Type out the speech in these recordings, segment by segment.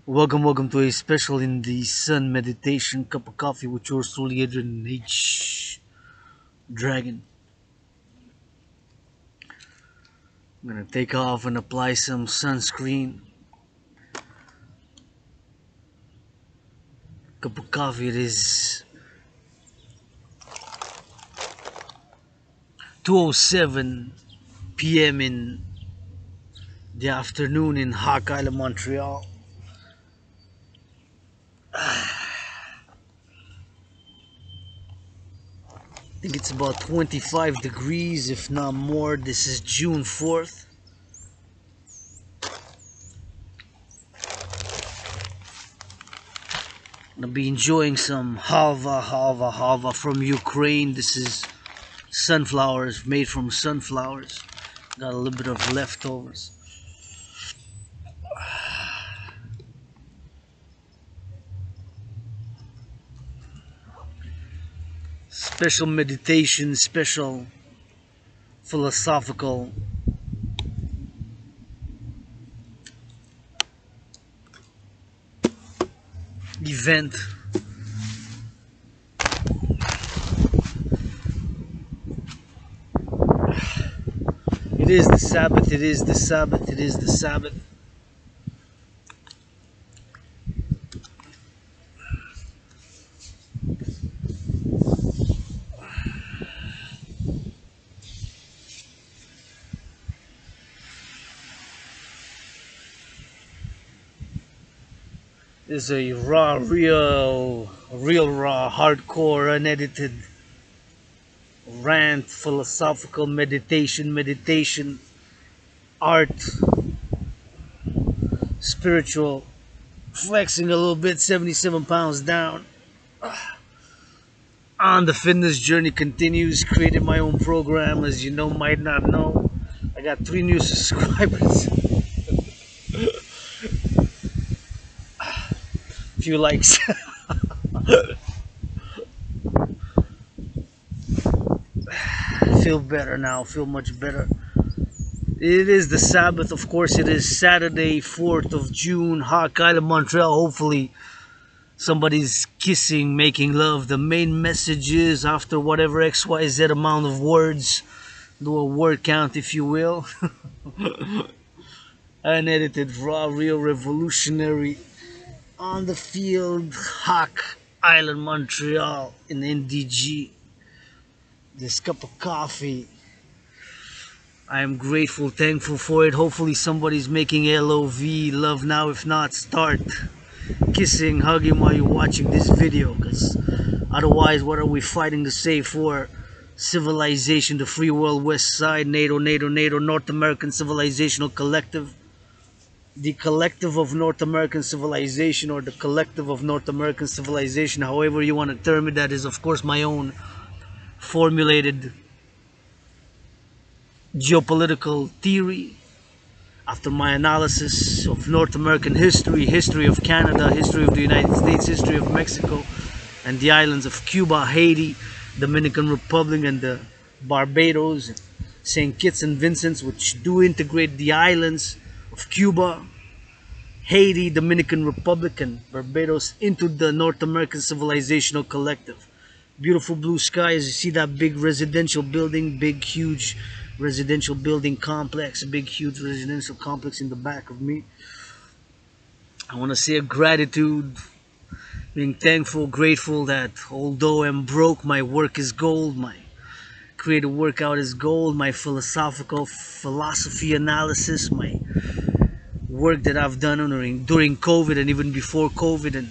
Welcome to a special in the sun meditation cup of coffee with yours truly, Adrian H. Dragon. I'm gonna take off and apply some sunscreen. Cup of coffee. It is 2:07 p.m. in the afternoon in Hawk Island, Montreal. I think it's about 25 degrees, if not more. This is June 4th. I'm gonna be enjoying some halva from Ukraine. This is sunflowers, made from sunflowers. Got a little bit of leftovers. Special meditation, special philosophical event. It is the Sabbath, it is the Sabbath, it is the Sabbath. It's a raw, real raw, hardcore, unedited rant, philosophical meditation, art, spiritual, flexing a little bit, 77 pounds down. On the fitness journey continues, created my own program, as you know, might not know. I got 3 new subscribers. Few likes. Feel better now, feel much better. It is the Sabbath, of course. It is Saturday, 4th of June, Hawk Island, Montreal. Hopefully somebody's kissing, making love. The main message is, after whatever XYZ amount of words, do a word count, if you will. Unedited, raw, real, revolutionary, on the field, Hawk Island, Montreal, in NDG. This cup of coffee, I am grateful, thankful for it. Hopefully somebody's making LOV, love now. If not, start kissing, hugging while you're watching this video, because otherwise what are we fighting to save for? Civilization, the free world, West Side, NATO, North American Civilizational Collective, the collective of North American civilization, or the collective of North American civilization, however you want to term it. That is, of course, my own formulated geopolitical theory after my analysis of North American history, history of Canada, history of the United States, history of Mexico, and the islands of Cuba, Haiti, Dominican Republic, and the Barbados, St. Kitts and Vincent, which do integrate the islands of Cuba, Haiti, Dominican Republic, and Barbados into the North American Civilizational Collective. Beautiful blue skies. You see that big residential building, big huge residential building complex, a big huge residential complex in the back of me. I want to say a gratitude, being thankful, grateful that although I'm broke, my work is gold, my creative workout is gold, my philosophy analysis, my work that I've done during COVID and even before COVID, and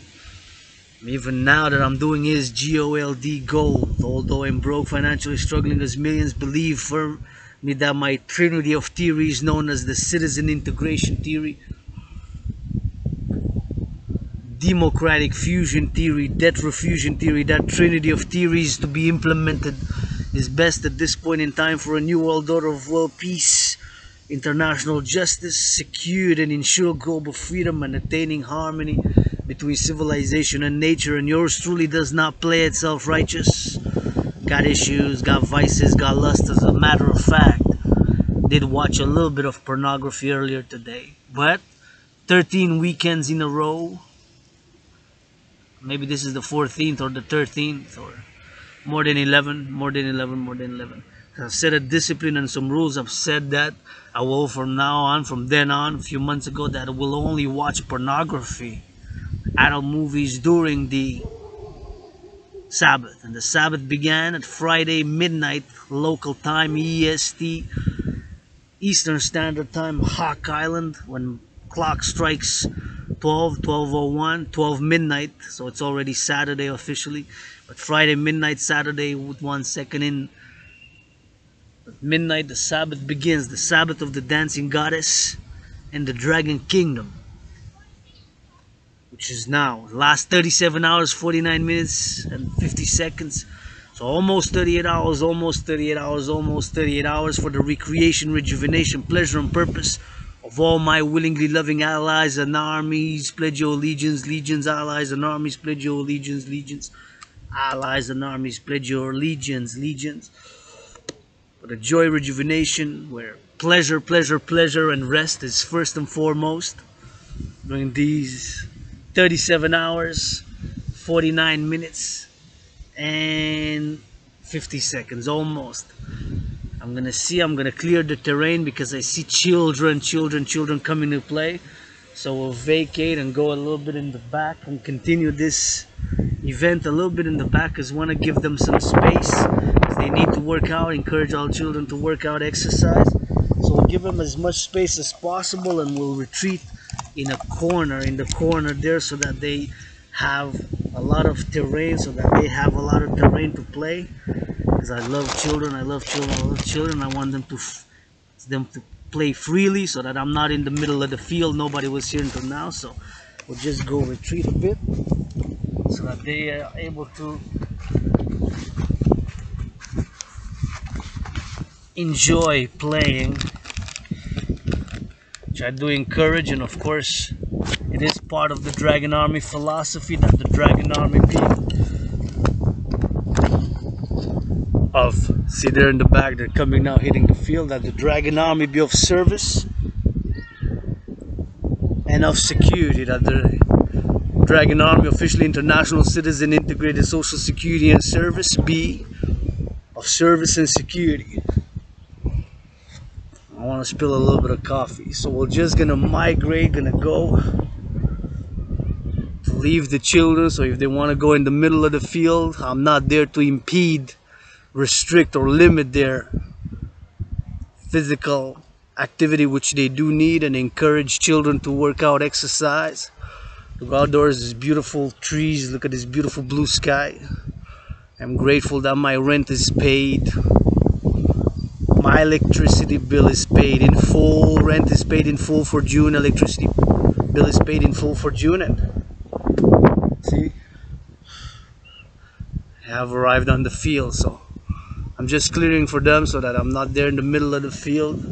even now that I'm doing, is GOLD, gold. Although I'm broke, financially struggling, as millions believe firmly that my trinity of theories, known as the citizen integration theory, democratic fusion theory, debt refusion theory, that trinity of theories to be implemented is best at this point in time for a new world order of world peace, international justice, secured and ensured global freedom, and attaining harmony between civilization and nature. And yours truly does not play itself righteous. Got issues, got vices, got lust. As a matter of fact, did watch a little bit of pornography earlier today, but 13 weekends in a row. Maybe this is the 14th or the 13th, or more than 11, more than 11, more than 11. I've set a discipline and some rules. I've said that I will from now on, from then on, a few months ago, that I will only watch pornography, adult movies during the Sabbath. And the Sabbath began at Friday midnight local time, EST, Eastern Standard Time, Hawk Island, when clock strikes 12:01, 12 midnight. So it's already Saturday officially, but Friday midnight, Saturday with 1 second in. At midnight the Sabbath begins, the Sabbath of the dancing goddess and the dragon kingdom, which is now last 37 hours 49 minutes and 50 seconds. So almost 38 hours, almost 38 hours, almost 38 hours for the recreation, rejuvenation, pleasure and purpose of all my willingly loving allies and armies. Pledge your allegiance, legions, allies and armies. Pledge your allegiance, legions, allies and armies. Pledge your allegiance, legions. For the joy, rejuvenation, where pleasure, pleasure, pleasure and rest is first and foremost during these 37 hours, 49 minutes and 50 seconds almost. I'm gonna clear the terrain because I see children coming to play. So we'll vacate and go a little bit in the back and continue this event a little bit in the back, because I want to give them some space, because they need to work out, encourage all children to work out, exercise. So we'll give them as much space as possible, and we'll retreat in the corner there, so that they have a lot of terrain, to play. Because I love children, I love children. I want them to play freely, so that I'm not in the middle of the field. Nobody was here until now, so we'll just go retreat a bit so that they are able to enjoy playing, which I do encourage. And of course it is part of the Dragon Army philosophy that the Dragon Army people see there in the back, they're coming now, hitting the field, that the Dragon Army be of service and of security, that the Dragon Army, officially international citizen, integrated social security and service, be of service and security. I want to spill a little bit of coffee, so we're just gonna migrate, gonna go to leave the children. So if they want to go in the middle of the field, I'm not there to impede, restrict or limit their physical activity, which they do need, and encourage children to work out, exercise. Look outdoors, there's beautiful trees, look at this beautiful blue sky. I'm grateful that my rent is paid, my electricity bill is paid in full, rent is paid in full for June, electricity bill is paid in full for June. And see, I have arrived on the field, so I'm just clearing for them so that I'm not there in the middle of the field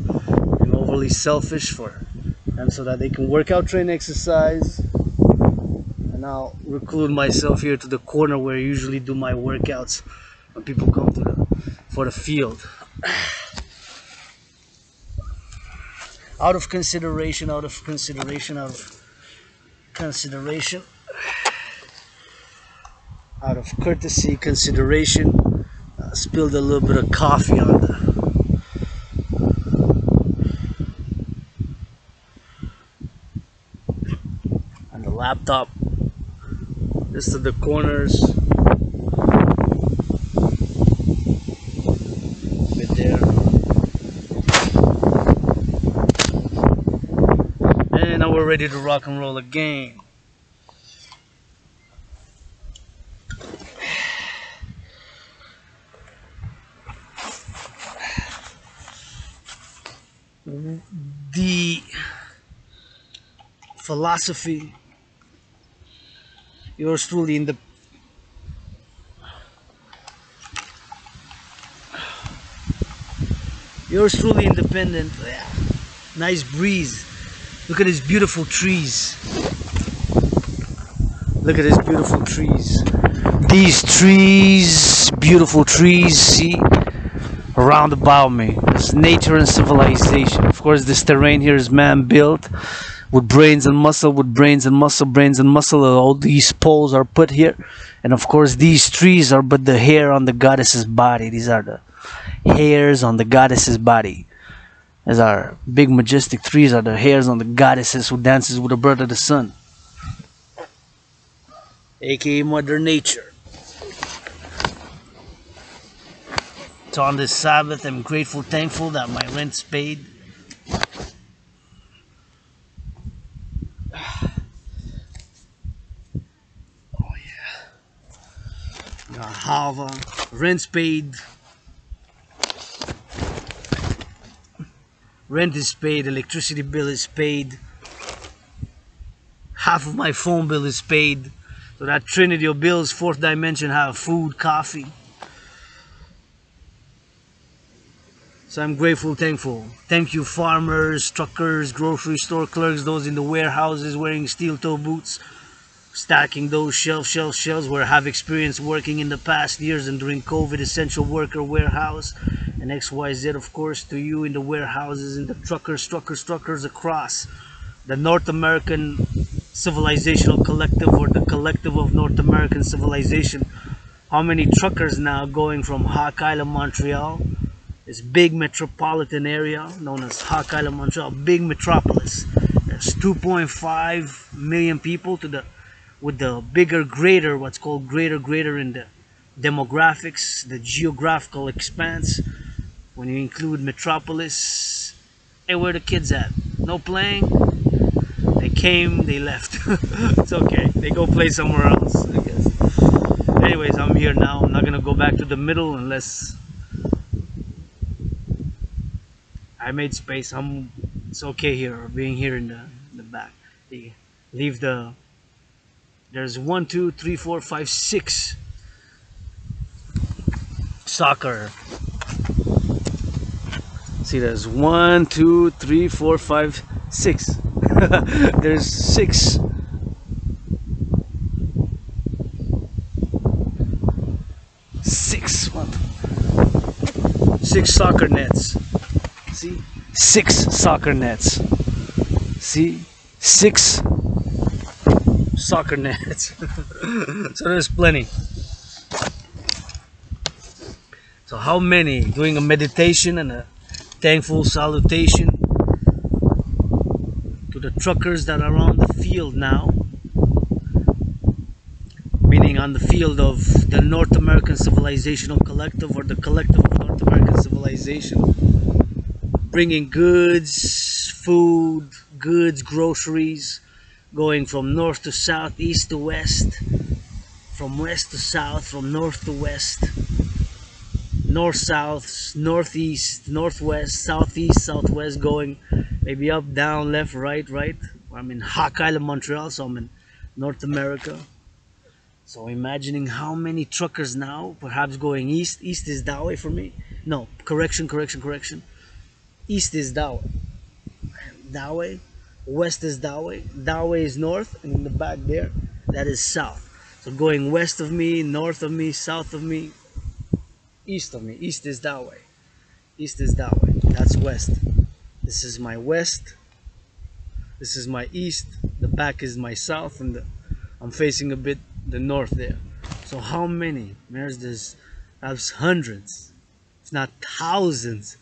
and overly selfish for them, so that they can work out, train, exercise. And I'll reclude myself here to the corner where I usually do my workouts when people come for the field. Out of consideration, out of courtesy, consideration, spilled a little bit of coffee on the laptop, just to the corners, bit there, and now we're ready to rock and roll again. The philosophy, yours truly, independent. Yeah. Nice breeze. Look at these beautiful trees. Look at these beautiful trees. These trees, beautiful trees, see, around about me. It's nature and civilization. Of course, this terrain here is man-built, with brains and muscle, brains and muscle. All these poles are put here, and of course these trees are but the hair on the goddess's body. These are the hairs on the goddess's body. As our big majestic trees are the hairs on the goddesses who dances with the birth of the sun, aka Mother Nature. So on this Sabbath, I'm grateful, thankful that my rent's paid. Oh yeah. Hava, rent's paid. Rent is paid, electricity bill is paid. Half of my phone bill is paid. So that trinity of bills, fourth dimension, have food, coffee. So I'm grateful, thankful. Thank you farmers, truckers, grocery store clerks, those in the warehouses wearing steel toe boots, stacking those shelves where I have experience working in the past years and during COVID, essential worker warehouse, and XYZ, of course, to you in the warehouses, in the truckers across the North American civilizational collective, or the collective of North American civilization. How many truckers now going from Hawk Island, Montreal, this big metropolitan area known as Hawk Island, Montreal, big metropolis. There's 2.5 million people to the, with the bigger, greater, what's called greater in the demographics, the geographical expanse. When you include metropolis, hey, where the kids at? No playing? They came, they left. It's okay. They go play somewhere else, I guess. Anyways, I'm here now. I'm not gonna go back to the middle unless I made space. It's okay here, being here in the back. Leave the. There's 1, 2, 3, 4, 5, 6 soccer. See, there's 1, 2, 3, 4, 5, 6. There's 6. Six soccer nets. See? 6 soccer nets. See? 6 soccer nets. So there's plenty. So how many? Doing a meditation and a thankful salutation to the truckers that are on the field now, meaning on the field of the North American Civilizational Collective, or the collective of North American Civilization, bringing goods, food, goods, groceries, going from north to south, east to west, from west to south, from north to west, north, south, northeast, northwest, southeast, southwest, going maybe up, down, left, right. I'm in Hawk Island, Montreal, so I'm in North America. So imagining how many truckers now, perhaps going east. East is that way for me. No, correction. East is that way. That way. West is that way. That way is north, and in the back there, that is south. So going west of me, north of me, south of me, east of me. East is that way. East is that way. That's west. This is my west. This is my east. The back is my south, and I'm facing a bit the north there. So how many? There's hundreds, if not thousands,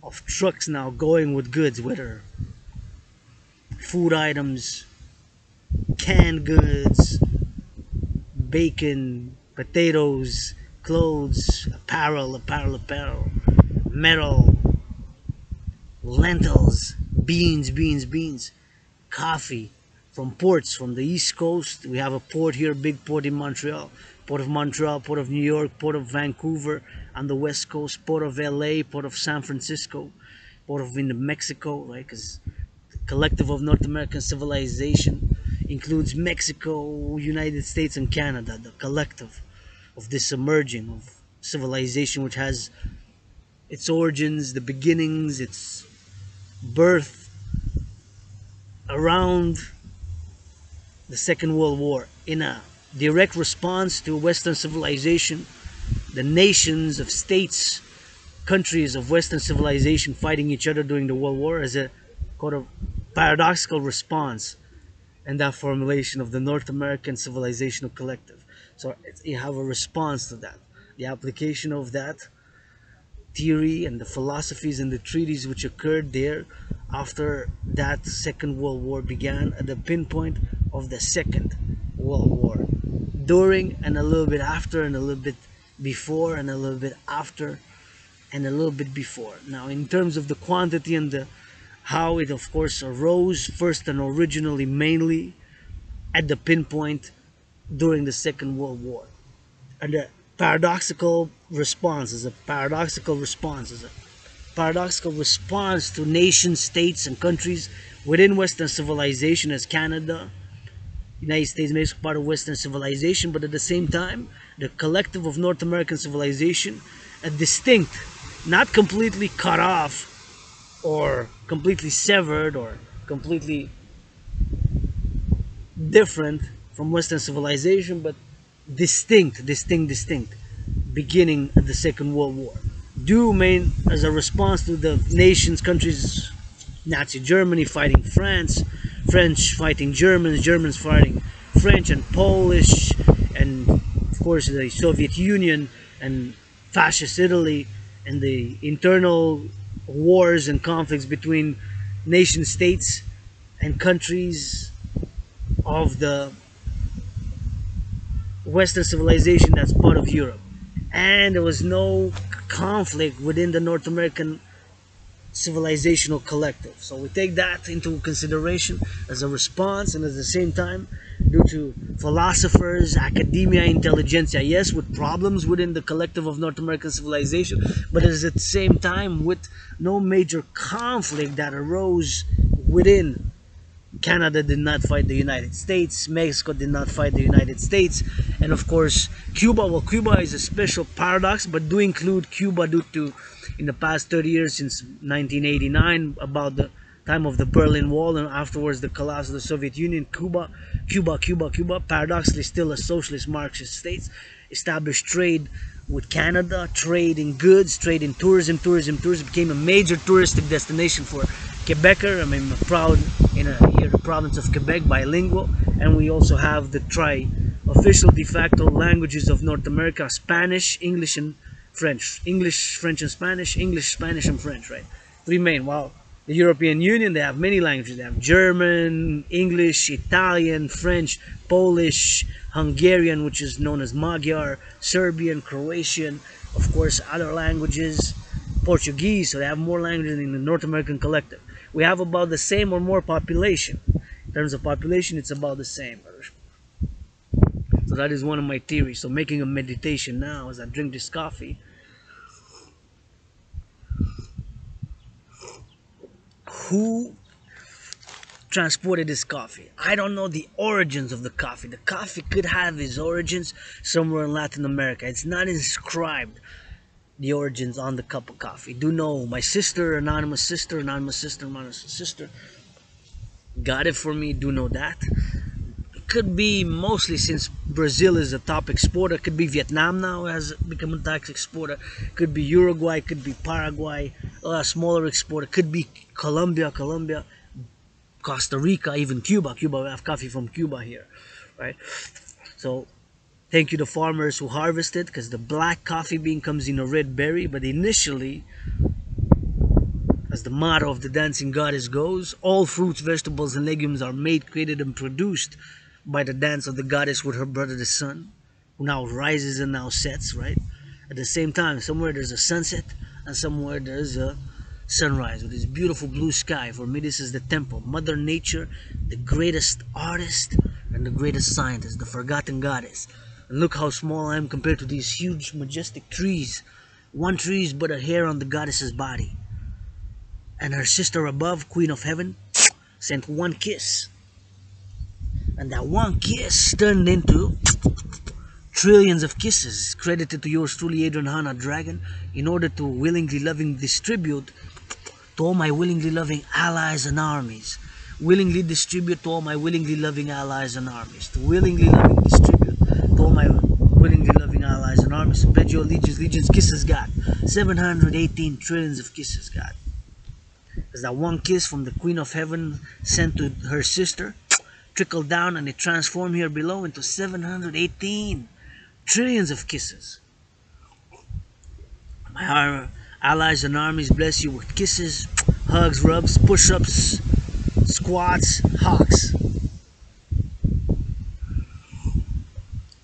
of trucks now going with goods, whether food items, canned goods, bacon, potatoes, clothes, apparel, metal, lentils, beans, coffee, from ports, from the East Coast. We have a port here, big port in Montreal, Port of Montreal, Port of New York, Port of Vancouver on the West Coast, Port of LA, Port of San Francisco, Port of Mexico, right? Because the collective of North American civilization includes Mexico, United States, and Canada, the collective of this emerging of civilization, which has its origins, the beginnings, its birth around the Second World War, in a direct response to Western civilization, the nations of states, countries of Western civilization fighting each other during the World War as a paradoxical response and that formulation of the North American civilizational collective. So you have a response to that. The application of that theory and the philosophies and the treaties which occurred there after that Second World War began, at the pinpoint of the Second World War, during and a little bit after and a little bit before and a little bit after and a little bit before. Now, in terms of the quantity and the how it of course arose first and originally mainly at the pinpoint during the Second World War. And the paradoxical response is a paradoxical response is a paradoxical response to nation states and countries within Western civilization, as Canada, United States makes part of Western civilization, but at the same time the collective of North American civilization, a distinct, not completely cut off or completely severed or completely different from Western civilization, but distinct, beginning of the Second World War, due main as a response to the nations, countries, Nazi Germany fighting France, French fighting Germans, Germans fighting French and Polish, and of course the Soviet Union and fascist Italy, and the internal wars and conflicts between nation states and countries of the Western civilization that's part of Europe. And there was no conflict within the North American civilizational collective. So we take that into consideration as a response, and at the same time, due to philosophers, academia, intelligentsia, yes, with problems within the collective of North American civilization, but at the same time with no major conflict that arose within. Canada did not fight the United States, Mexico did not fight the United States, and of course Cuba. Well, Cuba is a special paradox, but do include Cuba due to, in the past 30 years since 1989, about the time of the Berlin Wall and afterwards the collapse of the Soviet Union, Cuba, paradoxically still a socialist Marxist state, established trade with Canada, trade in goods, trade in tourism, became a major touristic destination for Quebecer. I mean, I'm proud in here the province of Quebec, bilingual, and we also have the official de facto languages of North America: Spanish, English, and French. English, French, and Spanish. English, Spanish, and French. Right, three main. While the European Union, they have many languages. They have German, English, Italian, French, Polish, Hungarian, which is known as Magyar, Serbian, Croatian, of course, other languages, Portuguese. So they have more languages in the North American collective. We have about the same or more population. In terms of population, it's about the same. So that is one of my theories. So making a meditation now as I drink this coffee. Who transported this coffee? I don't know the origins of the coffee. The coffee could have its origins somewhere in Latin America. It's not inscribed, the origins on the cup of coffee. Do know my sister, anonymous sister, got it for me. Do know that. It could be mostly, since Brazil is a top exporter, could be Vietnam now has become a top exporter, could be Uruguay, could be Paraguay, a smaller exporter, could be Colombia, Costa Rica, even Cuba. We have coffee from Cuba here, right? So thank you to farmers who harvest it, because the black coffee bean comes in a red berry. But initially, as the motto of the dancing goddess goes, all fruits, vegetables, and legumes are made, created, and produced by the dance of the goddess with her brother the sun, who now rises and now sets, right? At the same time, somewhere there's a sunset, and somewhere there's a sunrise with this beautiful blue sky. For me, this is the temple. Mother Nature, the greatest artist and the greatest scientist, the forgotten goddess. And look how small I am compared to these huge, majestic trees. One tree is but a hair on the goddess's body. And her sister above, Queen of Heaven, sent one kiss. And that one kiss turned into trillions of kisses, credited to yours truly, Adrian Hanna Dragon, in order to willingly loving distribute to all my willingly loving allies and armies. Willingly distribute to all my willingly loving allies and armies. To willingly loving distribute to all my willingly loving allies and armies. So pledge your allegiance, kisses God. 718 trillions of kisses God. Because that one kiss from the Queen of Heaven sent to her sister trickled down and it transformed here below into 718 trillions of kisses. My allies and armies bless you with kisses, hugs, rubs, push-ups, squats, hawks.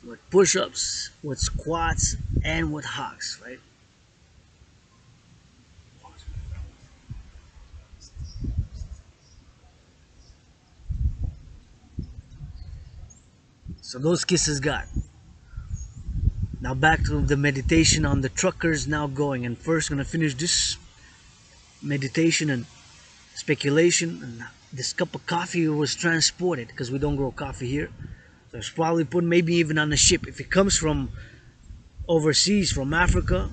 With push-ups, with squats, and with hawks, right? So those kisses got. Now back to the meditation on the truckers now going. And first gonna finish this meditation and speculation. And this cup of coffee was transported because we don't grow coffee here. So it's probably put maybe even on a ship. If it comes from overseas, from Africa,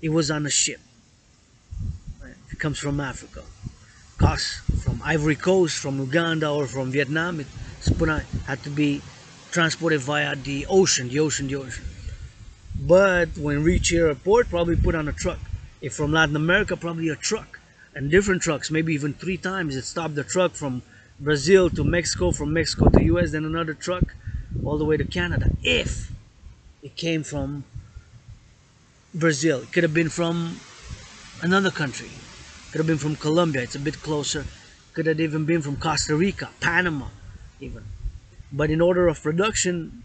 it was on a ship. Right? If it comes from Africa. Cost from Ivory Coast, from Uganda, or from Vietnam, it's put on, had to be transported via the ocean. But when reach here at port, probably put on a truck. If from Latin America, probably a truck. And different trucks, maybe even 3 times. It stopped the truck from Brazil to Mexico, from Mexico to US, then another truck all the way to Canada. If it came from Brazil, it could have been from another country. Could have been from Colombia, it's a bit closer. Could have even been from Costa Rica, Panama even. But in order of production,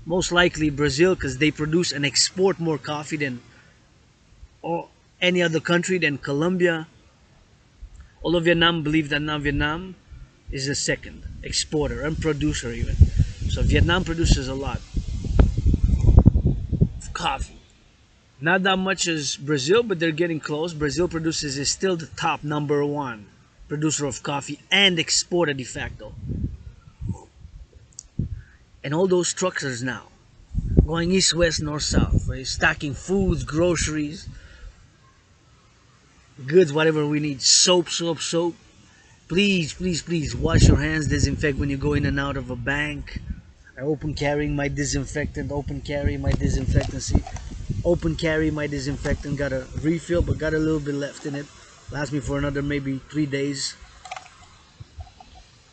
most likely Brazil, because they produce and export more coffee than or any other country, than Colombia. Although Vietnam, believe that now Vietnam is the second exporter and producer even. So Vietnam produces a lot of coffee. Not that much as Brazil, but they're getting close. Brazil produces is still the top #1 producer of coffee and exporter de facto. And all those truckers now going east, west, north, south, right? Stacking foods, groceries, goods, whatever we need. Soap. Please wash your hands, disinfect when you go in and out of a bank. I open carrying my disinfectant, open carry my disinfectant. See, open carry my disinfectant, got a refill but got a little bit left in it. Lasts me for another maybe 3 days.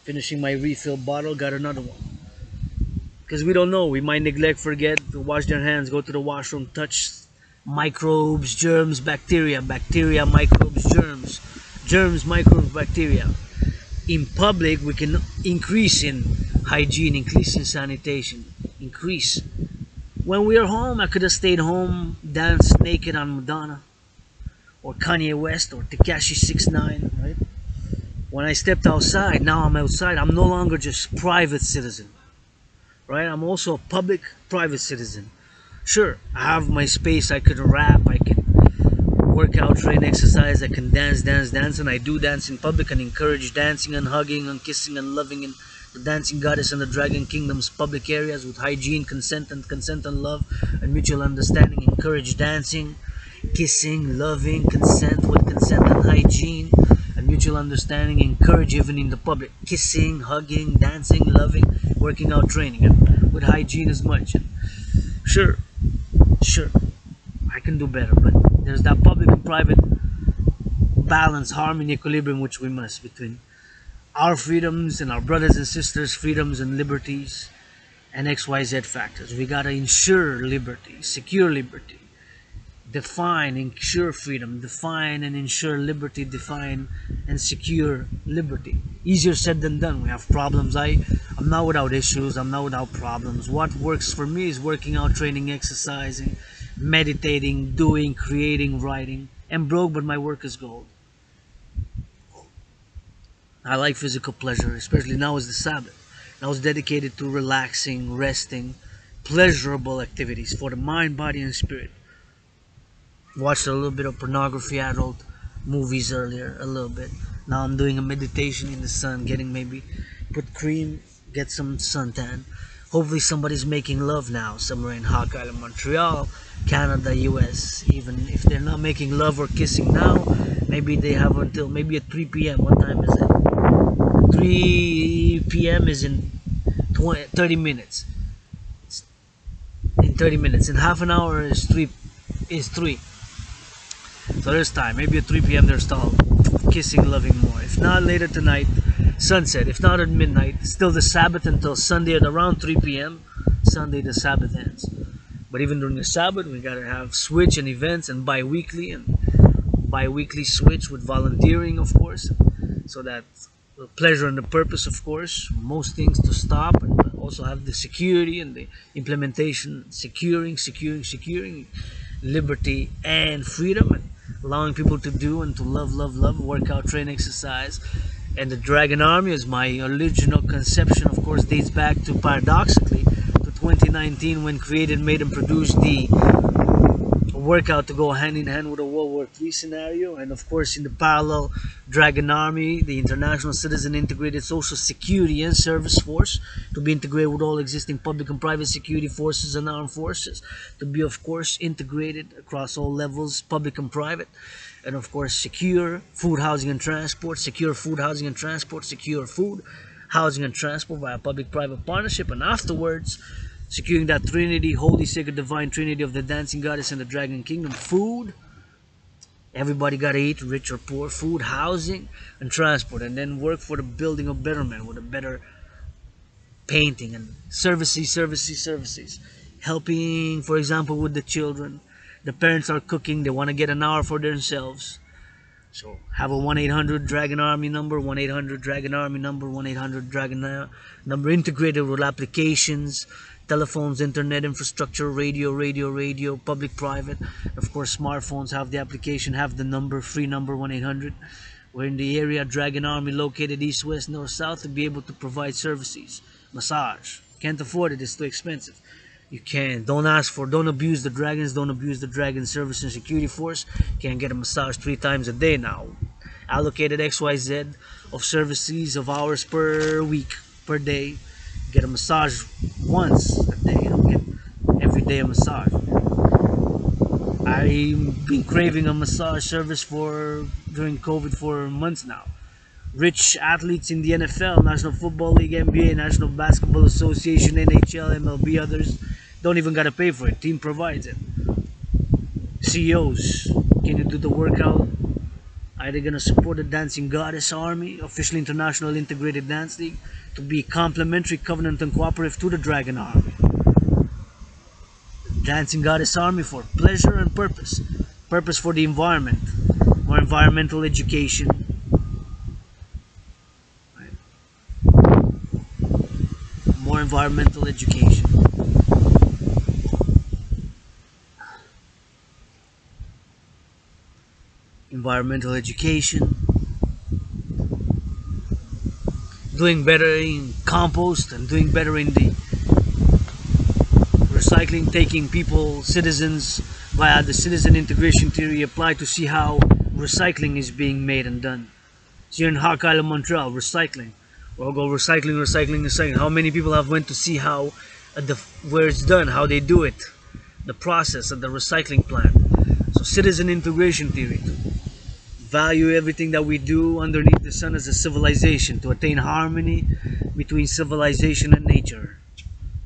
Finishing my refill bottle, got another one. Because we don't know, we might neglect, forget to wash their hands, go to the washroom, touch microbes, germs, bacteria, microbes, germs, microbes, bacteria. In public, we can increase in hygiene, increase in sanitation, increase. When we are home, I could have stayed home, danced naked on Madonna, or Kanye West, or Tekashi 6ix9ine, right? When I stepped outside, now I'm outside, I'm no longer just private citizen, right? I'm also a public private citizen. Sure, I have my space, I could rap, I could work out, train, exercise, I can dance, and I do dance in public and encourage dancing and hugging and kissing and loving in the dancing goddess and the dragon kingdom's public areas with hygiene, consent and love and mutual understanding. Encourage dancing, kissing, loving, consent with consent and hygiene and mutual understanding. Encourage even in the public, kissing, hugging, dancing, loving, working out, training, and with hygiene as much. And sure, I can do better, but there's that public and private balance, harmony, equilibrium which we must between our freedoms and our brothers and sisters' freedoms and liberties and XYZ factors. We gotta ensure liberty, secure liberty, define, ensure freedom, define and ensure liberty, define and secure liberty. Easier said than done. We have problems. I'm not without issues, I'm not without problems. What works for me is working out, training, exercising, meditating, doing, creating, writing. I'm broke, but my work is gold. I like physical pleasure, especially now is the Sabbath. Now it's dedicated to relaxing, resting, pleasurable activities for the mind, body, and spirit. Watched a little bit of pornography, adult movies earlier, a little bit. Now I'm doing a meditation in the sun, getting maybe put cream, get some suntan. Hopefully somebody's making love now somewhere in Hawk Island, Montreal, Canada, US. Even if they're not making love or kissing now, maybe they have until maybe at 3 p.m. What time is it? 3 p.m. is in 30 minutes. In 30 minutes. In half an hour is 3. So there's time. Maybe at 3 p.m. they're still kissing, loving more. If not, later tonight, sunset. If not at midnight, still the Sabbath until Sunday at around 3 p.m. Sunday the Sabbath ends. But even during the Sabbath, we gotta have switch and events and bi-weekly switch with volunteering, of course, so that the pleasure and the purpose, of course, most things to stop, and also have the security and the implementation, securing liberty and freedom, and allowing people to do and to love, workout, train, exercise. And the Dragon Army, as my original conception, of course, dates back to, paradoxically, to 2019, when created, made, and produced the workout to go hand in hand with a World War III scenario. And of course, in the parallel, Dragon Army, the International Citizen Integrated Social Security and Service Force, to be integrated with all existing public and private security forces and armed forces, to be, of course, integrated across all levels, public and private. And of course, secure food, housing, and transport, secure food, housing, and transport, secure food, housing, and transport via public-private partnership. And afterwards, securing that Trinity, holy, sacred, divine Trinity of the Dancing Goddess and the Dragon Kingdom. Food, everybody gotta eat, rich or poor. Food, housing, and transport. And then work for the building of betterment with a better painting and services. Helping, for example, with the children. The parents are cooking, they want to get an hour for themselves. So have a 1-800-DRAGON ARMY number, 1-800-DRAGON ARMY number, 1-800-DRAGON number, integrated with applications, telephones, internet infrastructure, radio, public, private. Of course, smartphones have the application, have the number, free number, 1-800. We're in the area, Dragon Army, located east, west, north, south, to be able to provide services. Massage. Can't afford it, it's too expensive. You can't. Don't abuse the dragons. Don't abuse the dragon service and security force. Can't get a massage 3 times a day now. Allocated XYZ of services of hours per week, per day. Get a massage once a day. You don't get every day a massage. I've been craving a massage service during COVID for months now. Rich athletes in the NFL, National Football League, NBA, National Basketball Association, NHL, MLB, others don't even gotta pay for it. Team provides it. CEOs, can you do the workout? Are they gonna support the Dancing Goddess Army, official international integrated dance league, to be complementary, covenant, and cooperative to the Dragon Army? Dancing Goddess Army for pleasure and purpose. Purpose for the environment. More environmental education. More environmental education. Environmental education. Doing better in compost and doing better in the recycling, taking people, citizens, via the citizen integration theory applied to see how recycling is being made and done. So here in Hawk Island, Montreal, recycling. We'll go recycling. How many people have went to see how where it's done, how they do it, the process of the recycling plant. So citizen integration theory. Value everything that we do underneath the sun as a civilization, to attain harmony between civilization and nature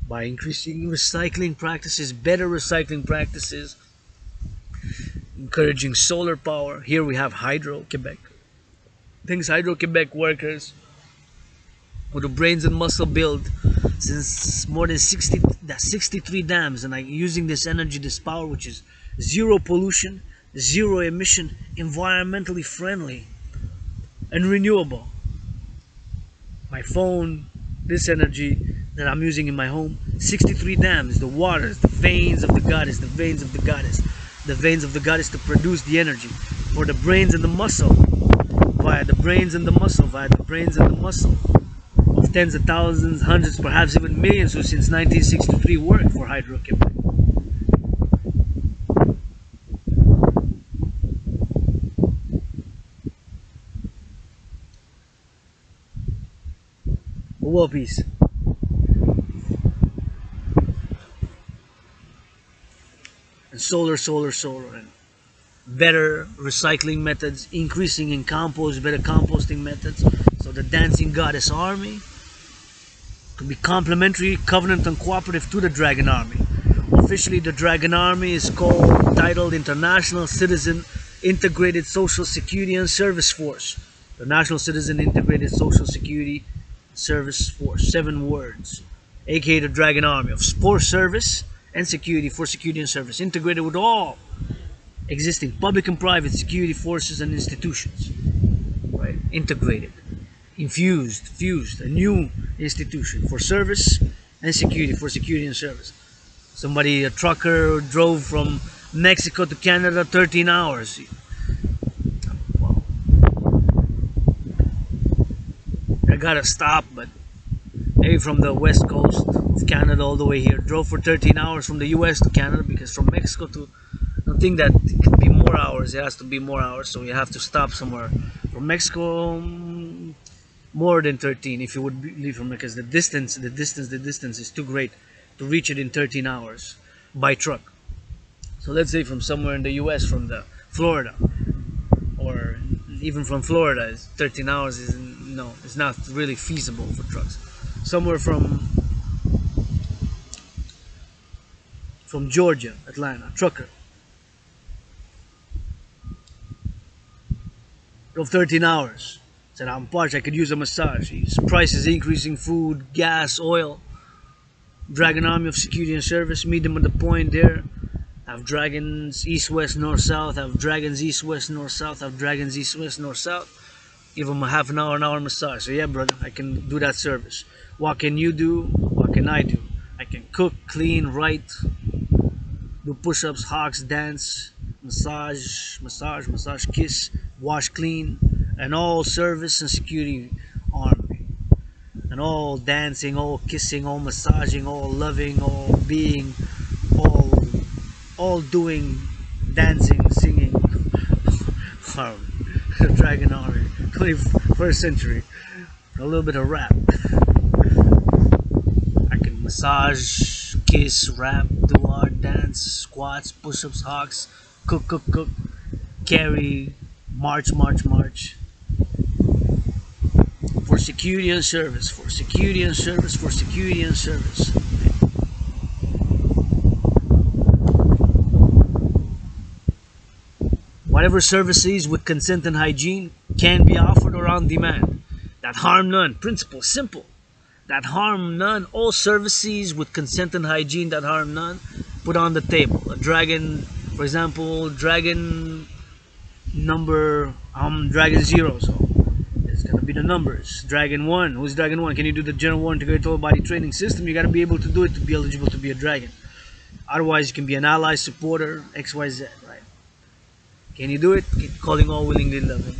by increasing recycling practices, better recycling practices, encouraging solar power. Here we have Hydro-Quebec. Thanks Hydro-Quebec workers with the brains and muscle build since more than 63 dams, and using this energy, this power, which is zero pollution, zero emission, environmentally friendly, and renewable. My phone, this energy that I'm using in my home, 63 dams, the waters, the veins of the goddess, the veins of the goddess, the veins of the goddess to produce the energy for the brains and the muscle, via the brains and the muscle, of tens of thousands, hundreds, perhaps even millions who since 1963 work for Hydro-Quebec. World peace. And solar, and better recycling methods, increasing in compost, better composting methods. So the Dancing Goddess Army to be complementary, covenant, and cooperative to the Dragon Army. Officially, the Dragon Army is titled International Citizen Integrated Social Security and Service Force. The National Citizen Integrated Social Security Service Force. 7 words. AKA the Dragon Army of Sport Service and Security for Security and Service. Integrated with all existing public and private security forces and institutions. Right? Integrated. Fused. A new institution for service and security, for security and service. Somebody, a trucker, drove from Mexico to Canada 13 hours. Wow. I gotta stop, but maybe from the west coast of Canada all the way here. Drove for 13 hours from the US to Canada, because from Mexico to, I don't think that it could be more hours. It has to be more hours, so you have to stop somewhere. From Mexico, more than 13 if you would leave from, because the distance is too great to reach it in 13 hours by truck. So let's say from somewhere in the US, from the Florida, or even from Florida, 13 hours is no, it's not really feasible for trucks. Somewhere from Georgia, Atlanta, trucker drove 13 hours. Said, I'm parched, I could use a massage. Prices increasing, food, gas, oil. Dragon Army of Security and Service, meet them at the point there. Have dragons east, west, north, south. Have dragons east, west, north, south. Have dragons east, west, north, south. Give them a half an hour massage. So yeah, brother, I can do that service. What can you do? What can I do? I can cook, clean, write, do push-ups, hogs, dance, massage, kiss, wash, clean, and all service and security army. And all dancing, all kissing, all massaging, all loving, all being, all doing, dancing, singing. Dragon Army, 21st century. A little bit of rap. I can massage, kiss, rap, do art, dance, squats, push-ups, hogs, cook, carry, march. For security and service, for security and service, for security and service. Whatever services with consent and hygiene can be offered or on demand, that harm none. Principle simple. That harm none. All services with consent and hygiene that harm none, put on the table. A dragon, for example, dragon number, dragon 0, so it's gonna be the numbers. Dragon 1, who's Dragon 1? Can you do the General 1 integrated total body training system? You gotta be able to do it to be eligible to be a dragon. Otherwise, you can be an ally, supporter, XYZ, right? Can you do it? Keep calling all willingly loving.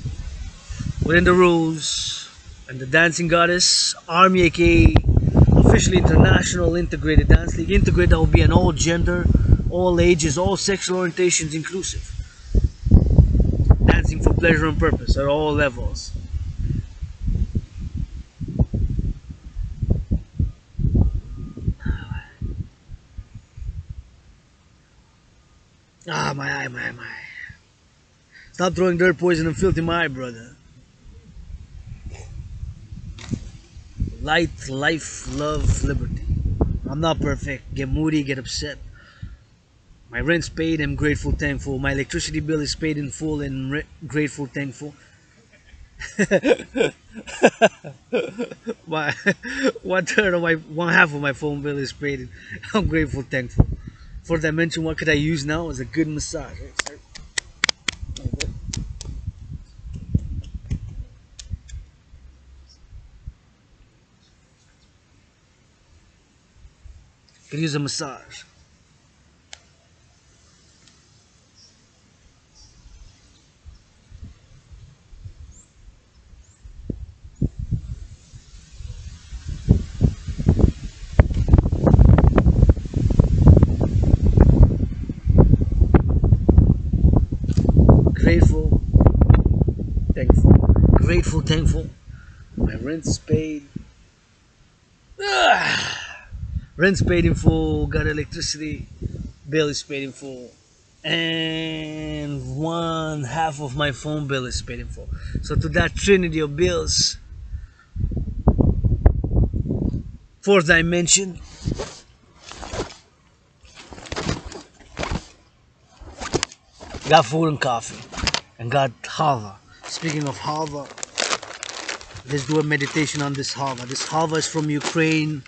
Within the rules, and the dancing goddess, Army, aka officially International Integrated Dance League. Integrated, that will be an all gender, all ages, all sexual orientations inclusive. Dancing for pleasure and purpose at all levels. My eye. Stop throwing dirt, poison, and filth in my eye, brother. Light, life, love, liberty. I'm not perfect. Get moody, get upset. My rent's paid, I'm grateful, thankful. My electricity bill is paid in full and grateful, thankful. One half of my phone bill is paid. I'm grateful, thankful. For that mention, what could I use now as a good massage? Could use a massage. Grateful, thankful. Grateful, thankful. My rent's paid. Rent's paid in full. Got electricity. Bill is paid in full. And one half of my phone bill is paid in full. So to that trinity of bills, fourth dimension, got food and coffee. and got halva. Speaking of halva, let's do a meditation on this halva. This halva is from Ukraine.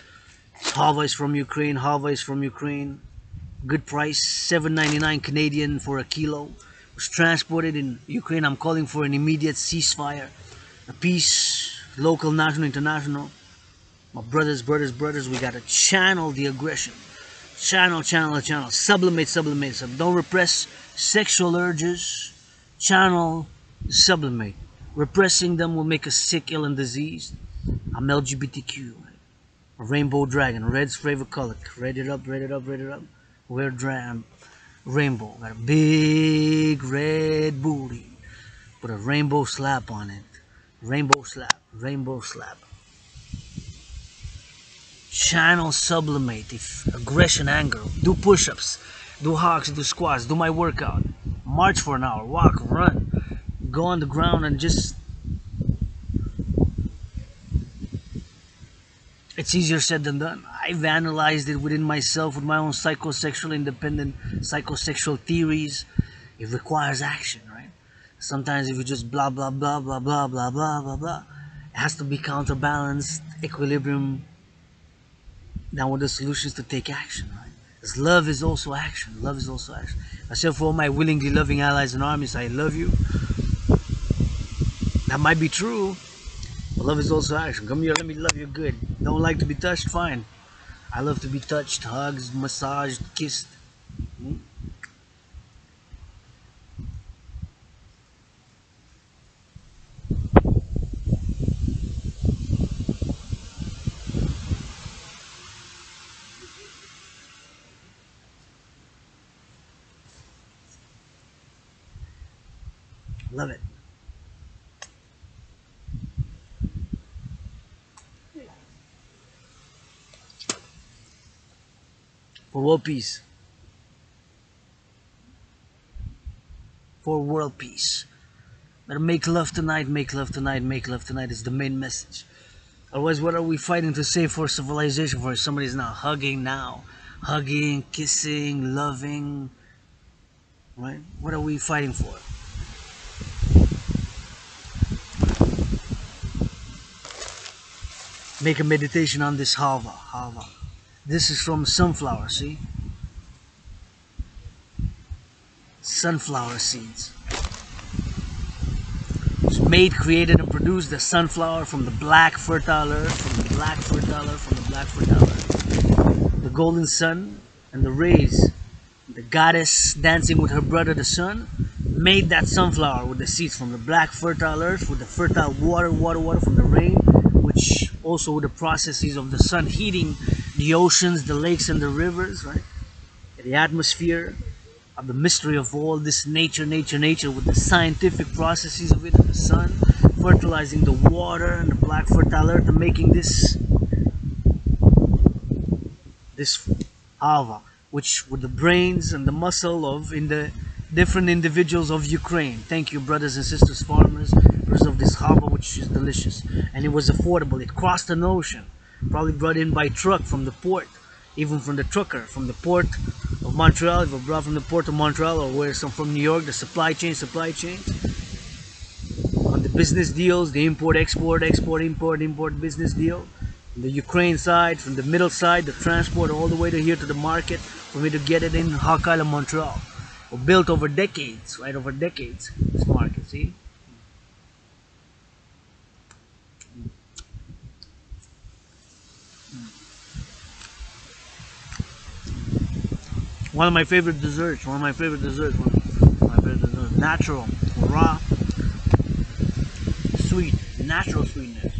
This halva is from Ukraine. Halva is from Ukraine. Good price, 7.99 Canadian for a kilo. Was transported in Ukraine. I'm calling for an immediate ceasefire, a peace, local, national, international. My brothers, we gotta channel the aggression. Channel. Sublimate. Don't repress sexual urges. Channel, sublimate. Repressing them will make us sick, ill, and diseased. I'm LGBTQ. A rainbow dragon, red's favorite color. Red it up. We're rainbow. Got a big red booty. Put a rainbow slap on it. Rainbow slap. Channel, sublimate. If aggression, anger. Do push-ups. Do hogs, do squats. Do my workout. March for an hour. Walk, run. Go on the ground and just... It's easier said than done. I've analyzed it within myself with my own psychosexual independent psychosexual theories. It requires action, right? Sometimes if you just blah blah blah blah blah blah blah blah blah, it has to be counterbalanced, equilibrium. Now with the solutions to take action, right? Because love is also action. I said for all my willingly loving allies and armies, I love you. That might be true. But love is also action. Come here, let me love you good. Don't like to be touched? Fine. I love to be touched, hugged, massaged, kissed. Love it. For world peace. For world peace. Better make love tonight is the main message. Otherwise, what are we fighting to save for civilization for? Somebody's not hugging now. Hugging, kissing, loving. Right? What are we fighting for? Make a meditation on this halva. This is from sunflower, see? Sunflower seeds. It's made, created, and produced the sunflower from the black fertile earth, the golden sun and the rays. The goddess dancing with her brother the sun made that sunflower with the seeds from the black fertile earth, with the fertile water from the rain, which also with the processes of the sun heating the oceans, the lakes, and the rivers, right? The atmosphere of the mystery of all this nature with the scientific processes of it, and the sun fertilizing the water and the black fertile earth and making this halva, which with the brains and the muscle of in the different individuals of Ukraine. Thank you, brothers and sisters, farmers, brothers of this halva, which is delicious. And it was affordable. It crossed an ocean, probably brought in by truck from the port, even from the trucker, from the port of Montreal, if it brought from the port of Montreal, or where some from New York, the supply chain. On the business deals, the import, import business deal. On the Ukraine side, from the middle side, the transport all the way to here to the market, for me to get it in Hawk Island, Montreal. Or built over decades, right? Over decades, this market, see? One of my favorite desserts. Natural, raw, sweet, natural sweetness.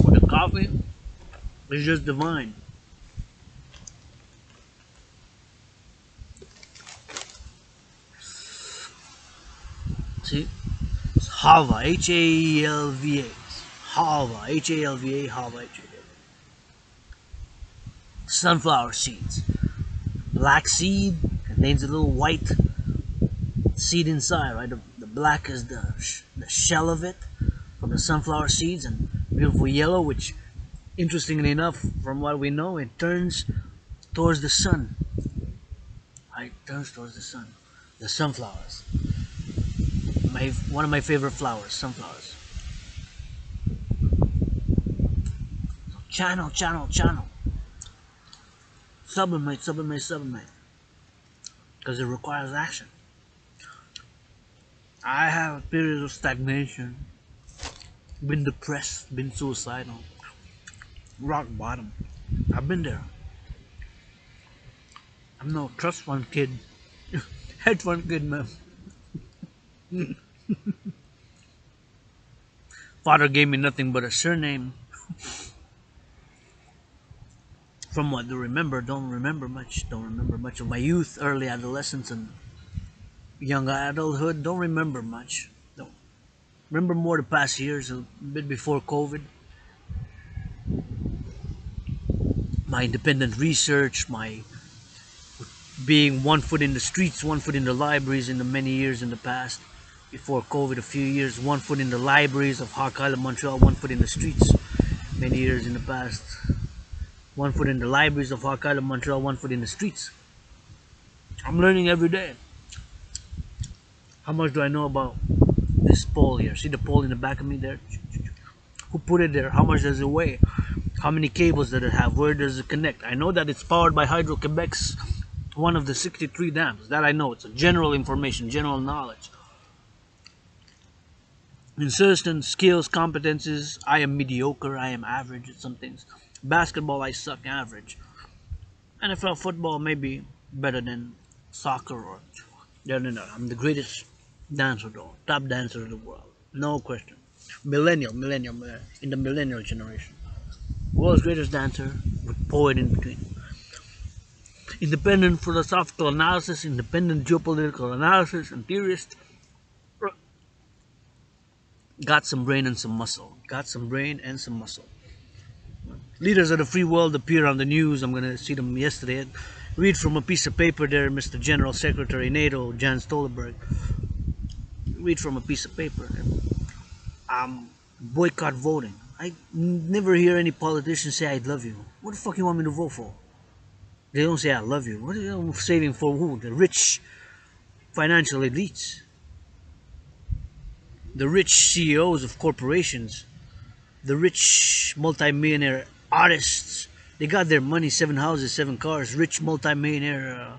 For the coffee, it's just divine. See? It's halva, H-A-E-L-V-A. Halva, H-A-L-V-A, halva, H-A-L-V-A. Sunflower seeds. Black seed contains a little white seed inside, right? The black is the shell of it from the sunflower seeds, and beautiful yellow, which, interestingly enough, from what we know, it turns towards the sun. Right? Turns towards the sun. The sunflowers. One of my favorite flowers, sunflowers. Channel, channel, channel. Sublimate, sublimate, sublimate. Because it requires action. I have a period of stagnation, been depressed, been suicidal, rock bottom. I've been there. I'm no trust fund kid, hedge fund kid, man. Father gave me nothing but a surname. From what I remember, don't remember much. Don't remember much of my youth, early adolescence, and young adulthood. Don't remember much. Don't remember more the past years, a bit before COVID. My independent research, my being one foot in the streets, one foot in the libraries in the many years in the past. Before COVID, a few years, one foot in the libraries of Hawk Island, Montreal, one foot in the streets, many years in the past. One foot in the libraries of Hawk Island, Montreal, one foot in the streets. I'm learning every day. How much do I know about this pole here? See the pole in the back of me there? Who put it there? How much does it weigh? How many cables does it have? Where does it connect? I know that it's powered by Hydro-Quebec's one of the 63 dams. That I know. It's a general information, general knowledge. In certain skills, competences, I am mediocre. I am average at some things. Basketball, I suck average. NFL football, maybe better than soccer or... No. I'm the greatest dancer though. Top dancer in the world. No question. Millennial. In the millennial generation. World's greatest dancer with poet in between. Independent philosophical analysis, independent geopolitical analysis, and theorist. Got some brain and some muscle. Got some brain and some muscle. Leaders of the free world appear on the news. I'm going to see them yesterday. Read from a piece of paper there, Mr. General Secretary NATO, Jan Stoltenberg. Read from a piece of paper. Boycott voting. I never hear any politician say I love you. What the fuck you want me to vote for? They don't say I love you. What are you saving for who? The rich financial elites. The rich CEOs of corporations. The rich multimillionaire artists. They got their money, 7 houses, 7 cars. Rich multimillionaire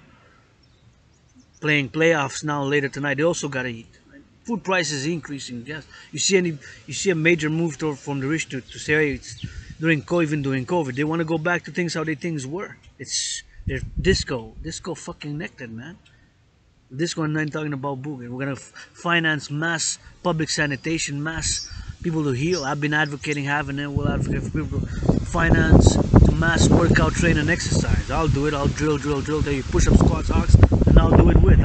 playing playoffs now later tonight. They also gotta eat. Food prices increasing. Yes, you see a major move from the rich to say hey, it's during COVID. They want to go back to things how things were. They're disco fucking nectar, man. Disco, and I'm talking about boogie. We're gonna finance mass public sanitation, mass people to heal. I've been advocating having it. We'll advocate for people to finance mass workout, train, and exercise. I'll do it. I'll drill. Tell you push-up, squats, ox, and I'll do it with.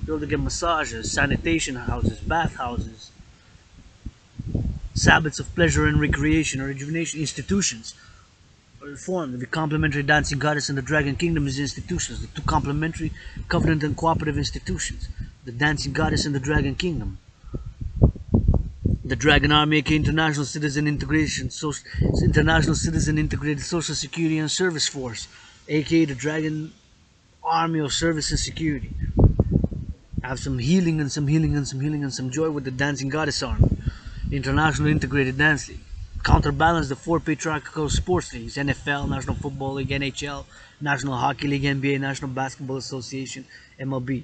Build to get massages, sanitation houses, bath houses, Sabbaths of pleasure and recreation or rejuvenation institutions. Reform the complementary dancing goddess and the dragon kingdom is institutions. The two complementary covenant and cooperative institutions. The dancing goddess and the dragon kingdom. The Dragon Army, aka International Citizen Integrated Social Security and Service Force, aka the Dragon Army of Service and Security. Have some healing and some joy with the Dancing Goddess Army, the International Integrated Dance League. Counterbalance the 4 patriarchal sports leagues: NFL, National Football League, NHL, National Hockey League, NBA, National Basketball Association, MLB.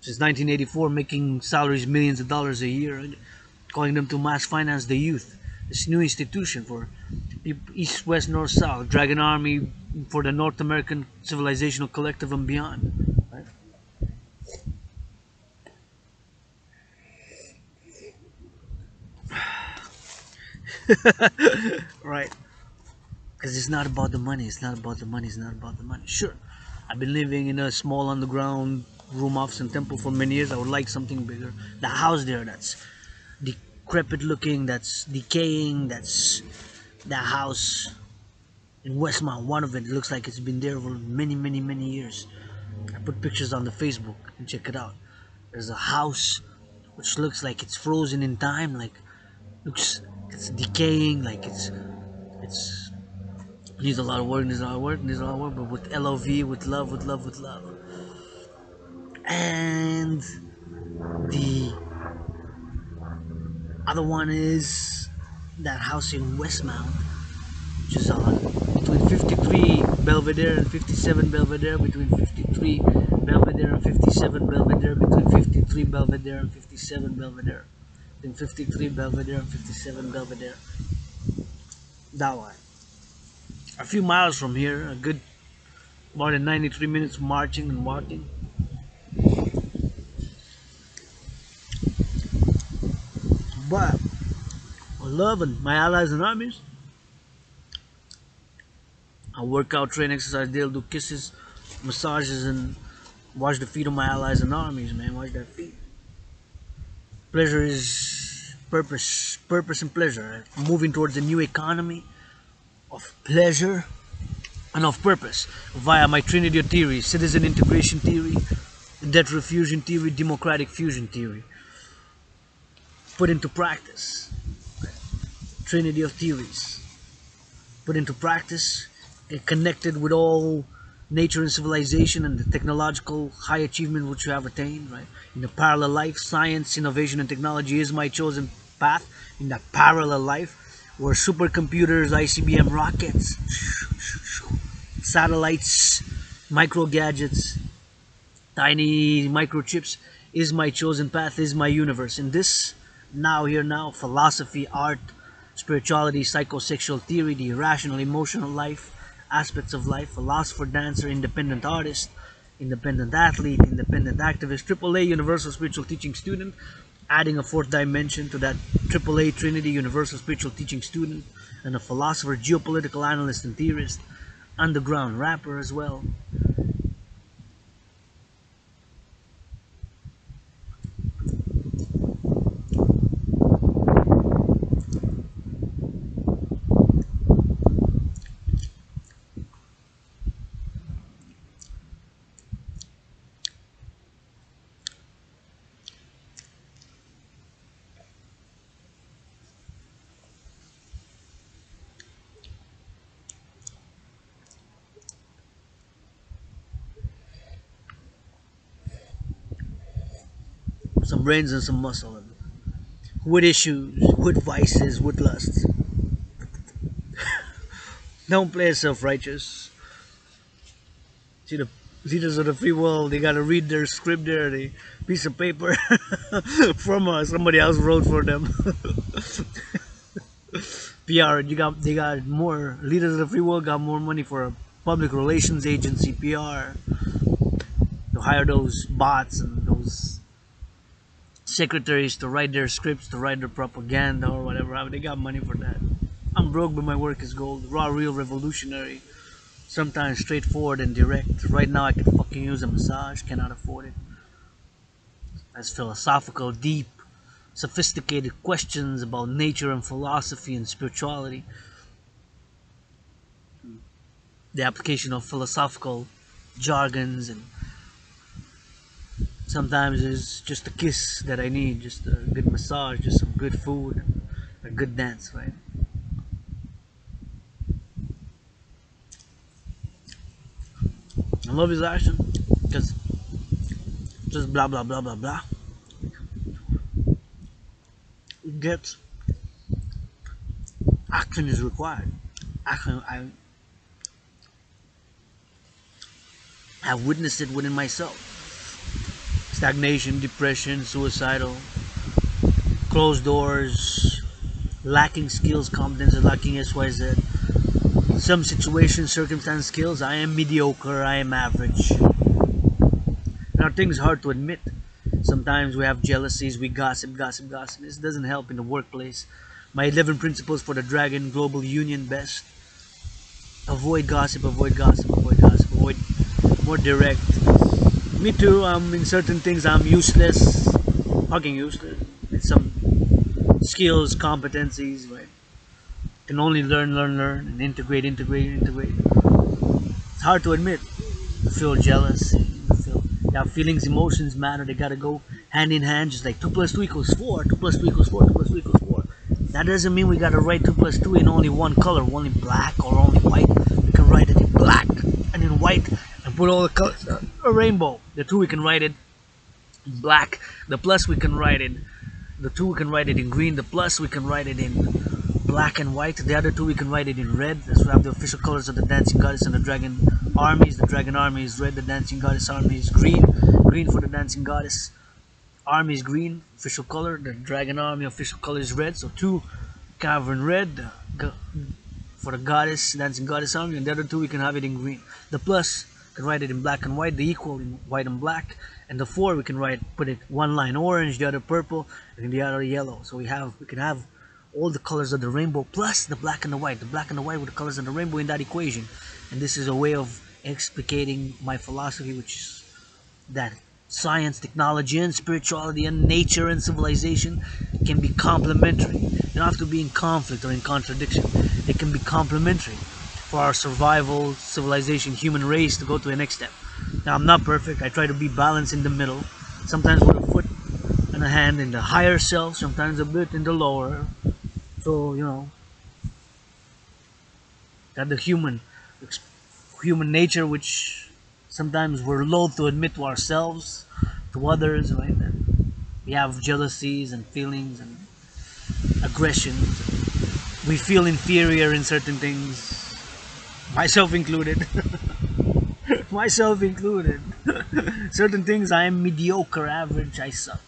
Since 1984, making salaries millions of dollars a year, calling them to mass finance the youth. This new institution for East, West, North, South. Dragon Army for the North American Civilizational Collective and beyond. Right? Right. Because it's not about the money. Sure, I've been living in a small underground room office and temple for many years. I would like something bigger. The house there that's decrepit looking, that's decaying, that's the house in Westmount. One of it looks like it's been there for many years. I put pictures on the Facebook and check it out. There's a house which looks like it's frozen in time, like it's decaying, like it's needs a lot of work, but with LOV, with love. And the other one is that house in Westmount, which is on between 53 Belvedere and 57 Belvedere, between 53 Belvedere and 57 Belvedere, between 53 Belvedere and 57 Belvedere, between 53 Belvedere and 57 Belvedere. That one. A few miles from here, a good more than 93 minutes marching and walking. But I love and my allies and armies. I work out, train, exercise, they'll do kisses, massages, and wash the feet of my allies and armies, man. Wash their feet. Pleasure is purpose, purpose and pleasure. Right? Moving towards a new economy of pleasure and of purpose via my Trinity of theory, citizen integration theory, debt fusion theory, democratic fusion theory. Put into practice. Trinity of theories. Put into practice and connected with all nature and civilization and the technological high achievement which you have attained, right? In the parallel life, science, innovation, and technology is my chosen path. In that parallel life, where supercomputers, ICBM rockets, satellites, micro gadgets, tiny microchips is my chosen path, is my universe. In this, now, here, now, philosophy, art, spirituality, psychosexual theory, the irrational, emotional life, aspects of life, philosopher, dancer, independent artist, independent athlete, independent activist, AAA universal spiritual teaching student, adding a fourth dimension to that AAA Trinity universal spiritual teaching student, and a philosopher, geopolitical analyst and theorist, underground rapper as well. Some brains and some muscle, and with issues, with vices, with lusts. Don't play self-righteous. See, the leaders of the free world, they gotta read their script there, the piece of paper from somebody else wrote for them. PR, they got more, leaders of the free world got more money for a public relations agency, PR, to hire those bots and those secretaries to write their scripts, to write their propaganda or whatever. They got money for that. I'm broke, but my work is gold. Raw, real, revolutionary. Sometimes straightforward and direct. Right now, I can fucking use a massage. Cannot afford it. As philosophical, deep, sophisticated questions about nature and philosophy and spirituality. The application of philosophical jargons, and sometimes it's just a kiss that I need, just a good massage, just some good food, and a good dance, right? I love his action, because just blah blah blah blah blah. Get action is required. Action, I have witnessed it within myself. Stagnation, depression, suicidal, closed doors, lacking skills, competence, lacking XYZ. In some situations, circumstance, skills, I am mediocre, I am average. There are things hard to admit. Sometimes we have jealousies, we gossip. This doesn't help in the workplace. My 11 principles for the Dragon Global Union best. Avoid gossip, avoid more direct. Me too, in certain things I'm useless, fucking useless. With some skills, competencies, right? Can only learn, and integrate. It's hard to admit. You feel jealous, you have feelings, emotions matter, they gotta go hand in hand, just like 2 plus 2 equals 4, 2 plus 2 equals 4, 2 plus 2 equals 4. That doesn't mean we gotta write 2 plus 2 in only one color, only black or only white. We can write it in black and in white and put all the colors, a rainbow. The two, we can write it black. The plus we can write in the two we can write it in green. The plus we can write it in black and white. The other two we can write it in red. That's we have the official colors of the dancing goddess and the dragon armies. The dragon army is red. The dancing goddess army is green. Green for the dancing goddess army is green, official color. The dragon army official color is red. So two cavern red for the goddess, dancing goddess army, and the other two we can have it in green. The plus we can write it in black and white, the equal in white and black, and the four we can put it one line orange, the other purple, and the other yellow. So we can have all the colors of the rainbow plus the black and the white. The black and the white with the colors of the rainbow in that equation. And this is a way of explicating my philosophy, which is that science, technology, and spirituality, and nature and civilization can be complementary. They don't have to be in conflict or in contradiction. They can be complementary for our survival, civilization, human race to go to the next step. Now, I'm not perfect. I try to be balanced in the middle. Sometimes with a foot and a hand in the higher self, sometimes a bit in the lower. So, that the human nature, which sometimes we're loath to admit to ourselves, to others, right? And we have jealousies and feelings and aggressions. We feel inferior in certain things, myself included. Myself included. Certain things I am mediocre, average, I suck.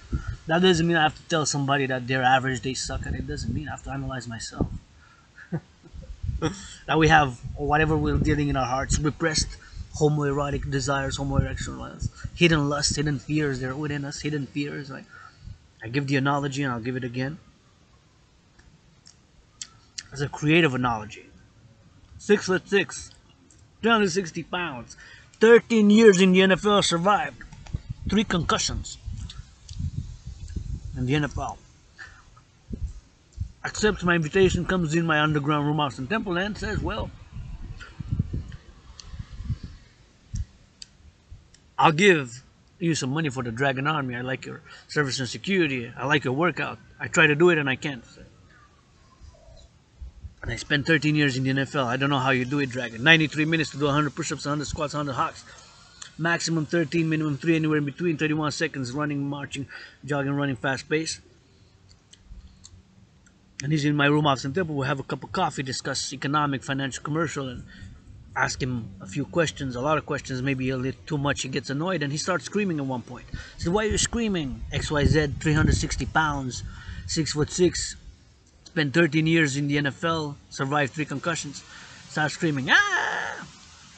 That doesn't mean I have to tell somebody that they're average, they suck, and it doesn't mean I have to analyze myself. That we have whatever we're dealing in our hearts, repressed homoerotic desires, homoerectional ones, hidden lusts, hidden fears, they're within us, hidden fears. Right? I give the analogy and I'll give it again. As a creative analogy. 6'6", 360 pounds, 13 years in the NFL, survived 3 concussions in the NFL. Accepts my invitation, comes in my underground room house in Temple, and says, well, I'll give you some money for the Dragon Army. I like your service and security. I like your workout. I try to do it and I can't. And I spent 13 years in the NFL. I don't know how you do it, Dragon. 93 minutes to do 100 push-ups, 100 squats, 100 hawks. Maximum 13, minimum 3, anywhere in between. 31 seconds, running, marching, jogging, running, fast pace. And he's in my room office in Temple. We'll have a cup of coffee, discuss economic, financial, commercial, and ask him a few questions, a lot of questions, maybe a little too much. He gets annoyed and he starts screaming at one point. I said, why are you screaming? XYZ, 360 pounds, 6'6", spent 13 years in the NFL, survived 3 concussions. Starts screaming, ah!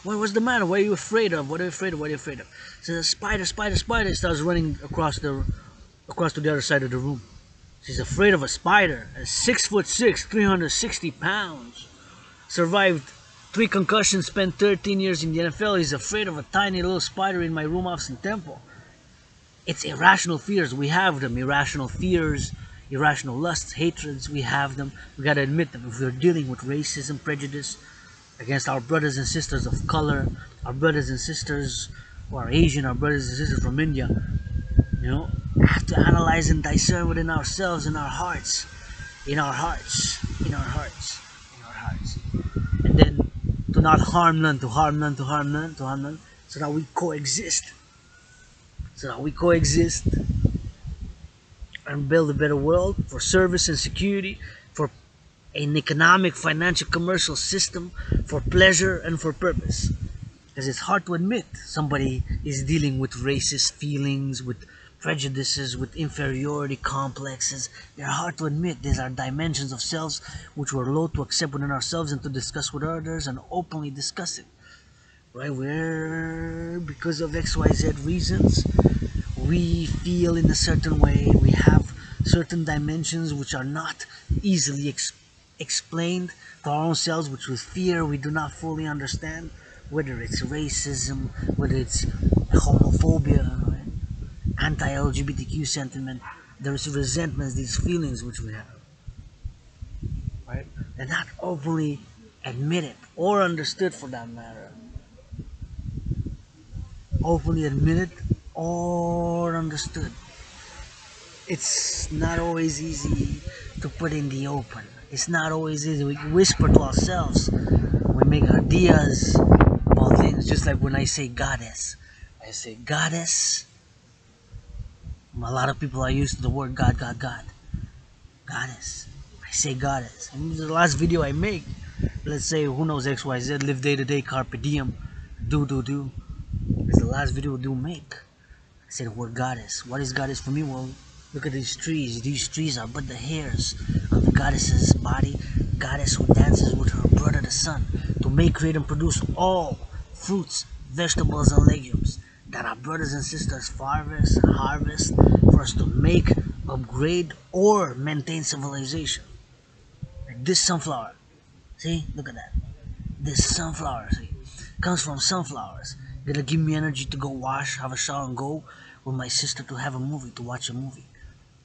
What's the matter? What are you afraid of? What are you afraid of? What are you afraid of? Says, spider, spider, spider. He starts running across to the other side of the room. He's afraid of a spider. 6'6", 360 pounds. Survived 3 concussions, spent 13 years in the NFL. He's afraid of a tiny little spider in my room office in Temple. It's irrational fears. We have them. Irrational fears, irrational lusts, hatreds. We have them. We gotta admit them. If we're dealing with racism, prejudice against our brothers and sisters of color, our brothers and sisters who are Asian, our brothers and sisters from India, have to analyze and discern within ourselves, in our hearts, in our hearts, in our hearts, in our hearts. And then to not harm none, to harm none, to harm none, to harm none, so that we coexist. So that we coexist and build a better world for service and security, for an economic, financial, commercial system, for pleasure and for purpose. Because it's hard to admit somebody is dealing with racist feelings, with prejudices, with inferiority complexes. They're hard to admit. These are dimensions of selves which we're loath to accept within ourselves and to discuss with others and openly discuss it. Right? Where, because of XYZ reasons, we feel in a certain way. We have certain dimensions which are not easily explained to our own selves, which with fear we do not fully understand. Whether it's racism, whether it's homophobia, right? Anti-LGBTQ sentiment, there's resentments, these feelings which we have, right? They're not openly admitted or understood, for that matter. Openly admitted or understood. It's not always easy to put in the open. It's not always easy. We whisper to ourselves. We make ideas about things, just like when I say goddess. I say goddess. A lot of people are used to the word God, God, God. Goddess. I say goddess. And this is the last video I make. Let's say, who knows, XYZ, live day to day, carpe diem, do. It's the last video I do make. I say the word goddess. What is goddess for me? Well, look at these trees. These trees are but the hairs on the goddess's body. Goddess who dances with her brother the sun to make, create, and produce all fruits, vegetables, and legumes that our brothers and sisters harvest for us to make, upgrade, or maintain civilization. Like this sunflower. See? Look at that. This sunflower, see? Comes from sunflowers. Gonna give me energy to go wash, have a shower, and go with my sister to have a movie, to watch a movie.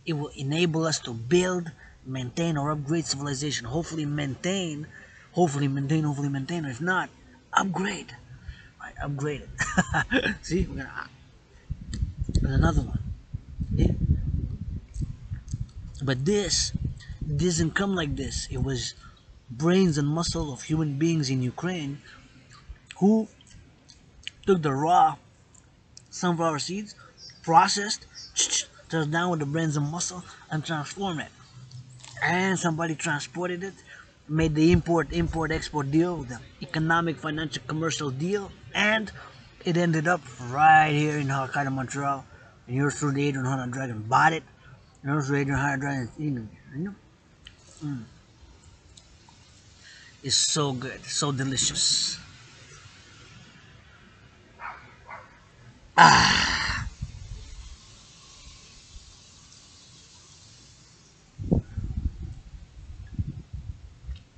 It will enable us to build, maintain, or upgrade civilization. Hopefully maintain, or if not, upgrade. Right, upgrade it. See, we're gonna and another one. Yeah. But this didn't come like this. It was brains and muscle of human beings in Ukraine who took the raw sunflower seeds, processed, turned down with the brains and muscle, and transformed it. And somebody transported it, made the import-export deal, the economic, financial, commercial deal, and it ended up right here in Hokkaido, Montreal. And yours through the Adrian Hunter Dragon bought it. And yours through the Adrian Hunter Dragon, it's so good, so delicious.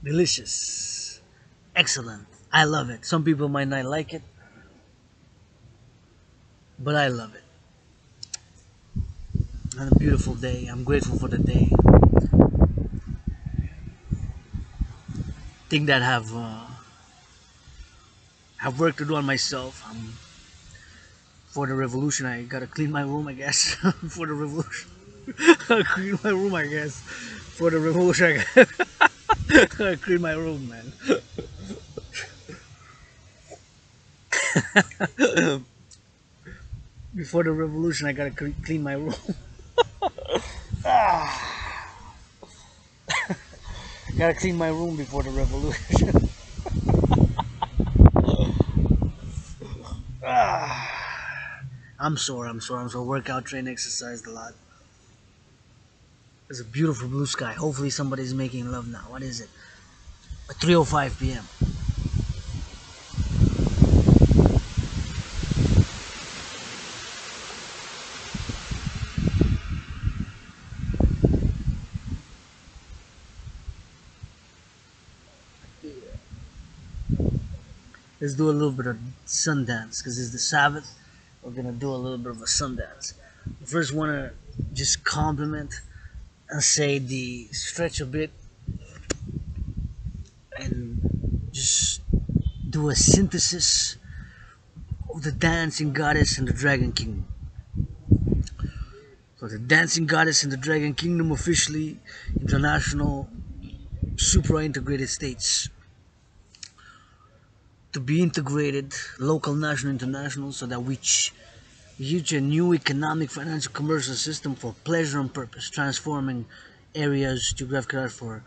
Delicious. Excellent. I love it. Some people might not like it, but I love it. And a beautiful day. I'm grateful for the day. Think that have work to do on myself. For the revolution, I gotta clean my room, I guess. For the revolution, I clean my room, I guess. For the revolution, I gotta clean my room, man. Before the revolution, I gotta clean my room. Gotta clean my room before the revolution. I'm sore. Workout, train, exercised a lot. There's a beautiful blue sky. Hopefully somebody's making love now. What is it? At 3:05 p.m. Let's do a little bit of sun dance because it's the Sabbath. We're gonna do a little bit of a sun dance. First, wanna just compliment and say the stretch a bit and just do a synthesis of the dancing goddess and the dragon kingdom. So the dancing goddess and the dragon kingdom officially international supra-integrated states to be integrated, local, national, international, so that we reach a new economic, financial, commercial system for pleasure and purpose, transforming areas, geographic area for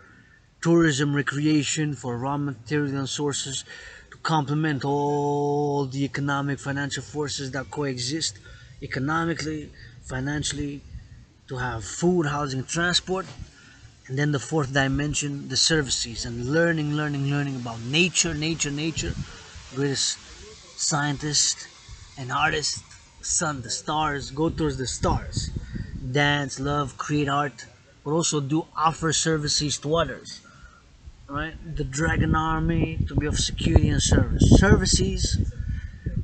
tourism, recreation, for raw material and sources, to complement all the economic, financial forces that coexist economically, financially, to have food, housing, transport. And then the fourth dimension, the services and learning about nature. Greatest scientist and artist, sun, the stars, go towards the stars. Dance, love, create art, but also offer services to others. Right? The dragon army to be of security and service. Services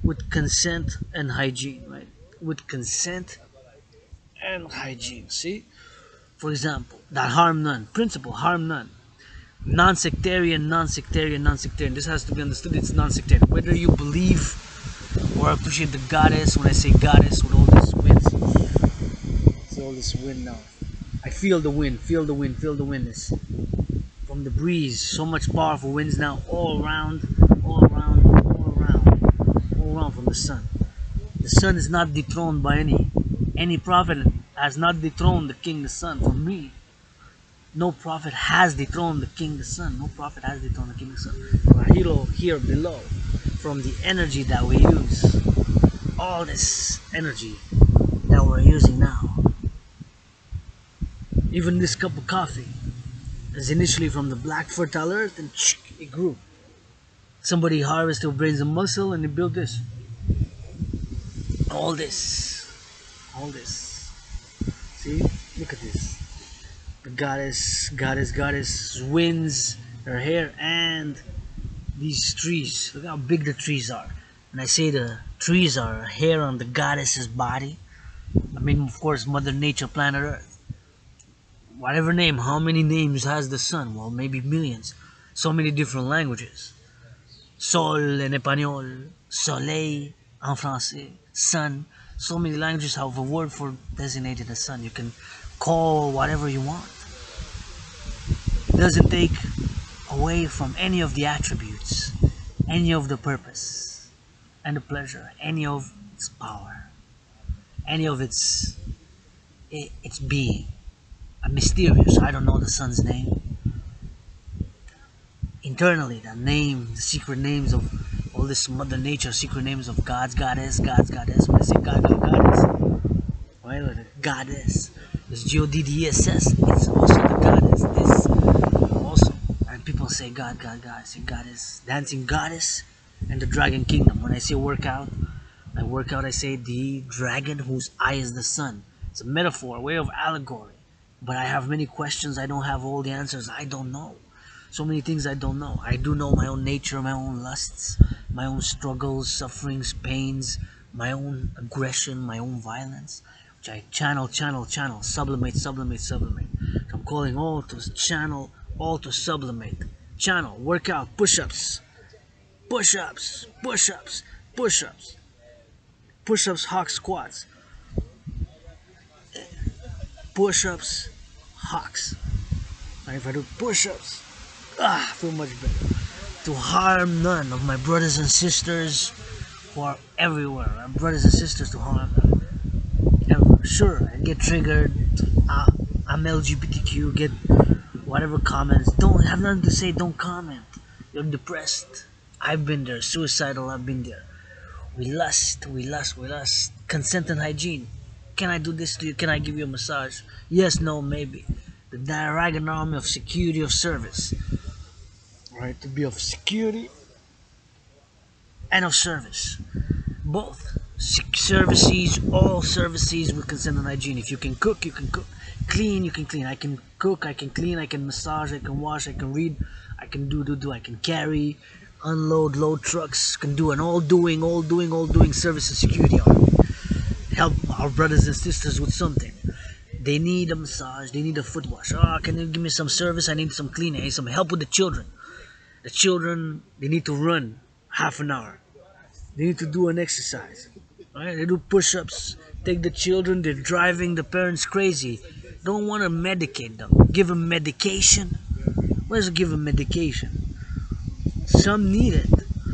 with consent and hygiene, right? With consent and hygiene. See? For example, that harm none. Principle, harm none. Non-sectarian. This has to be understood. It's non-sectarian. Whether you believe or appreciate the goddess, when I say goddess, with all this wind. See all this wind now. I feel the wind. Feel the wind. It's from the breeze. So much powerful winds now all around from the sun. The sun is not dethroned by any prophet has not dethroned the king, the sun. For me, no prophet has dethroned the king, the sun. No prophet has dethroned the king, the sun. Hilo here below, from the energy that we use, all this energy that we're using now, even this cup of coffee is initially from the black fertile earth, and it grew. Somebody harvested brains and muscle, and they built this. All this. See? Look at this. The goddess winds her hair, and these trees. Look how big the trees are. And I say the trees are hair on the goddess's body. I mean, of course, Mother Nature, planet Earth. Whatever name, how many names has the sun? Well, maybe millions. So many different languages. Sol en espagnol, soleil en français, sun. So many languages have a word for designated the sun. You can call whatever you want. It doesn't take away from any of the attributes, any of the purpose and the pleasure, any of its power, any of its being. A mysterious, I don't know the sun's name. Internally, the name, the secret names of all this Mother Nature, secret names of God's goddess. When I say goddess, well, the goddess, it's Godds. It's also the goddess. This also, and people say God. I say goddess, dancing goddess, and the dragon kingdom. When I say workout, I say the dragon whose eye is the sun. It's a metaphor, a way of allegory. But I have many questions. I don't have all the answers. I don't know. So many things I don't know. I do know my own nature, my own lusts, my own struggles, sufferings, pains, my own aggression, my own violence, which I channel, sublimate. So I'm calling all to channel, all to sublimate. Channel, workout, push-ups, hawk squats, push-ups, hawks. And if I do push-ups, I feel much better. To harm none of my brothers and sisters who are everywhere. My brothers and sisters, to harm them. Everywhere. Sure, I get triggered. I'm LGBTQ. Get whatever comments. Don't have nothing to say. Don't comment. You're depressed. I've been there. Suicidal. I've been there. We lust. Consent and hygiene. Can I do this to you? Can I give you a massage? Yes, no, maybe. The diagonal army of security of service. Right, to be of security and of service. Both. Services, all services with consent and hygiene. If you can cook, you can cook. Clean, you can clean. I can cook, I can clean, I can massage, I can wash, I can read, I can do. I can carry, unload, load trucks, can do an all doing service and security army. Help our brothers and sisters with something. They need a massage, they need a foot wash. Oh, can you give me some service? I need some cleaning, I need some help with the children. The children, they need to run half an hour. They need to do an exercise. Right? They do push-ups. Take the children, they're driving the parents crazy. Don't want to medicate them. Give them medication. What does it give them medication? Some need it.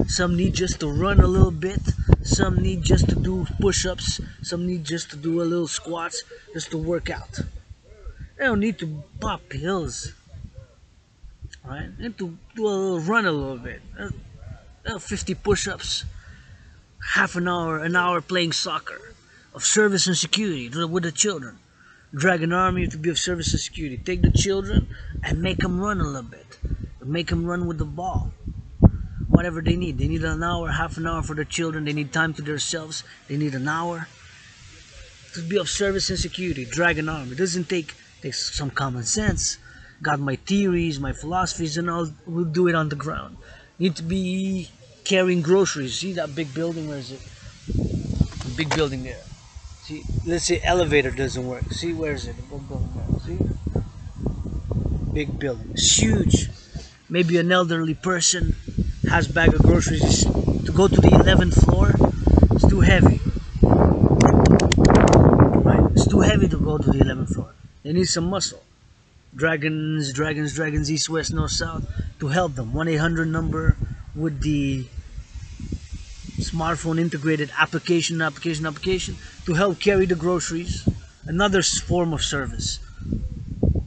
Some need just to run a little bit. Some need just to do push-ups. Some need just to do a little squats, just to work out. They don't need to pop pills. Right? They need to do a little run a little bit. 50 push-ups. Half an hour playing soccer. Of service and security with the children. Drag an army to be of service and security. Take the children and make them run a little bit. Make them run with the ball. Whatever they need. They need an hour, half an hour for the children. They need time to themselves. They need an hour to be of service and security. Drag an army. It doesn't take some common sense. Got my theories, my philosophies, and we'll do it on the ground. Need to be carrying groceries. See that big building? Where is it? The big building there. See, let's say elevator doesn't work. See, where is it? The big building there. See? Big building. It's huge. Maybe an elderly person has a bag of groceries. To go to the 11th floor, it's too heavy. Right? It's too heavy to go to the 11th floor. They need some muscle. Dragons, east, west, north, south, to help them. 1-800 number with the smartphone integrated application to help carry the groceries. another form of service.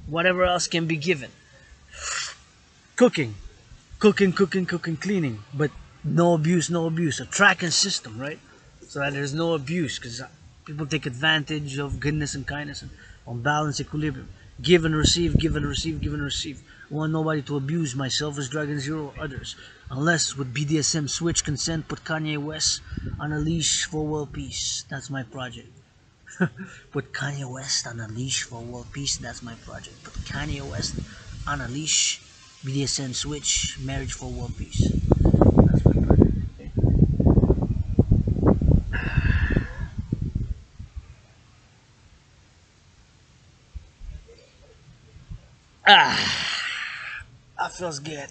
Whatever else can be given. Cooking, cooking, cleaning, but no abuse, no abuse. A tracking system, right? So that there's no abuse, because people take advantage of goodness and kindness and on balance, equilibrium. Give and receive, give and receive, give and receive. I want nobody to abuse myself as Dragon Zero or others. Unless with BDSM switch consent, put Kanye West on a leash for world peace. That's my project. Put Kanye West on a leash for world peace. That's my project. Put Kanye West on a leash. BDSM switch. Marriage for world peace. That's my project. Okay. That feels good.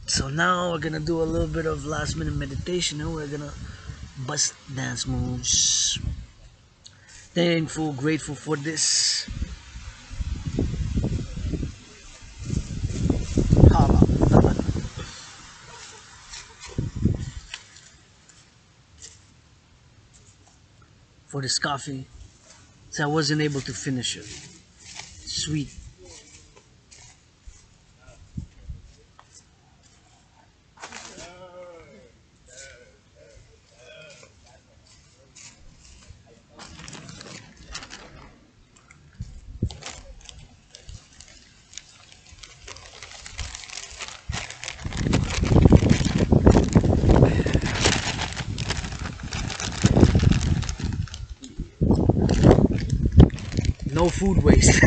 So now we're gonna do a little bit of last minute meditation and we're gonna bust dance moves. Thankful, grateful for this. Holla. For this coffee. So I wasn't able to finish it. Sweet. No food waste.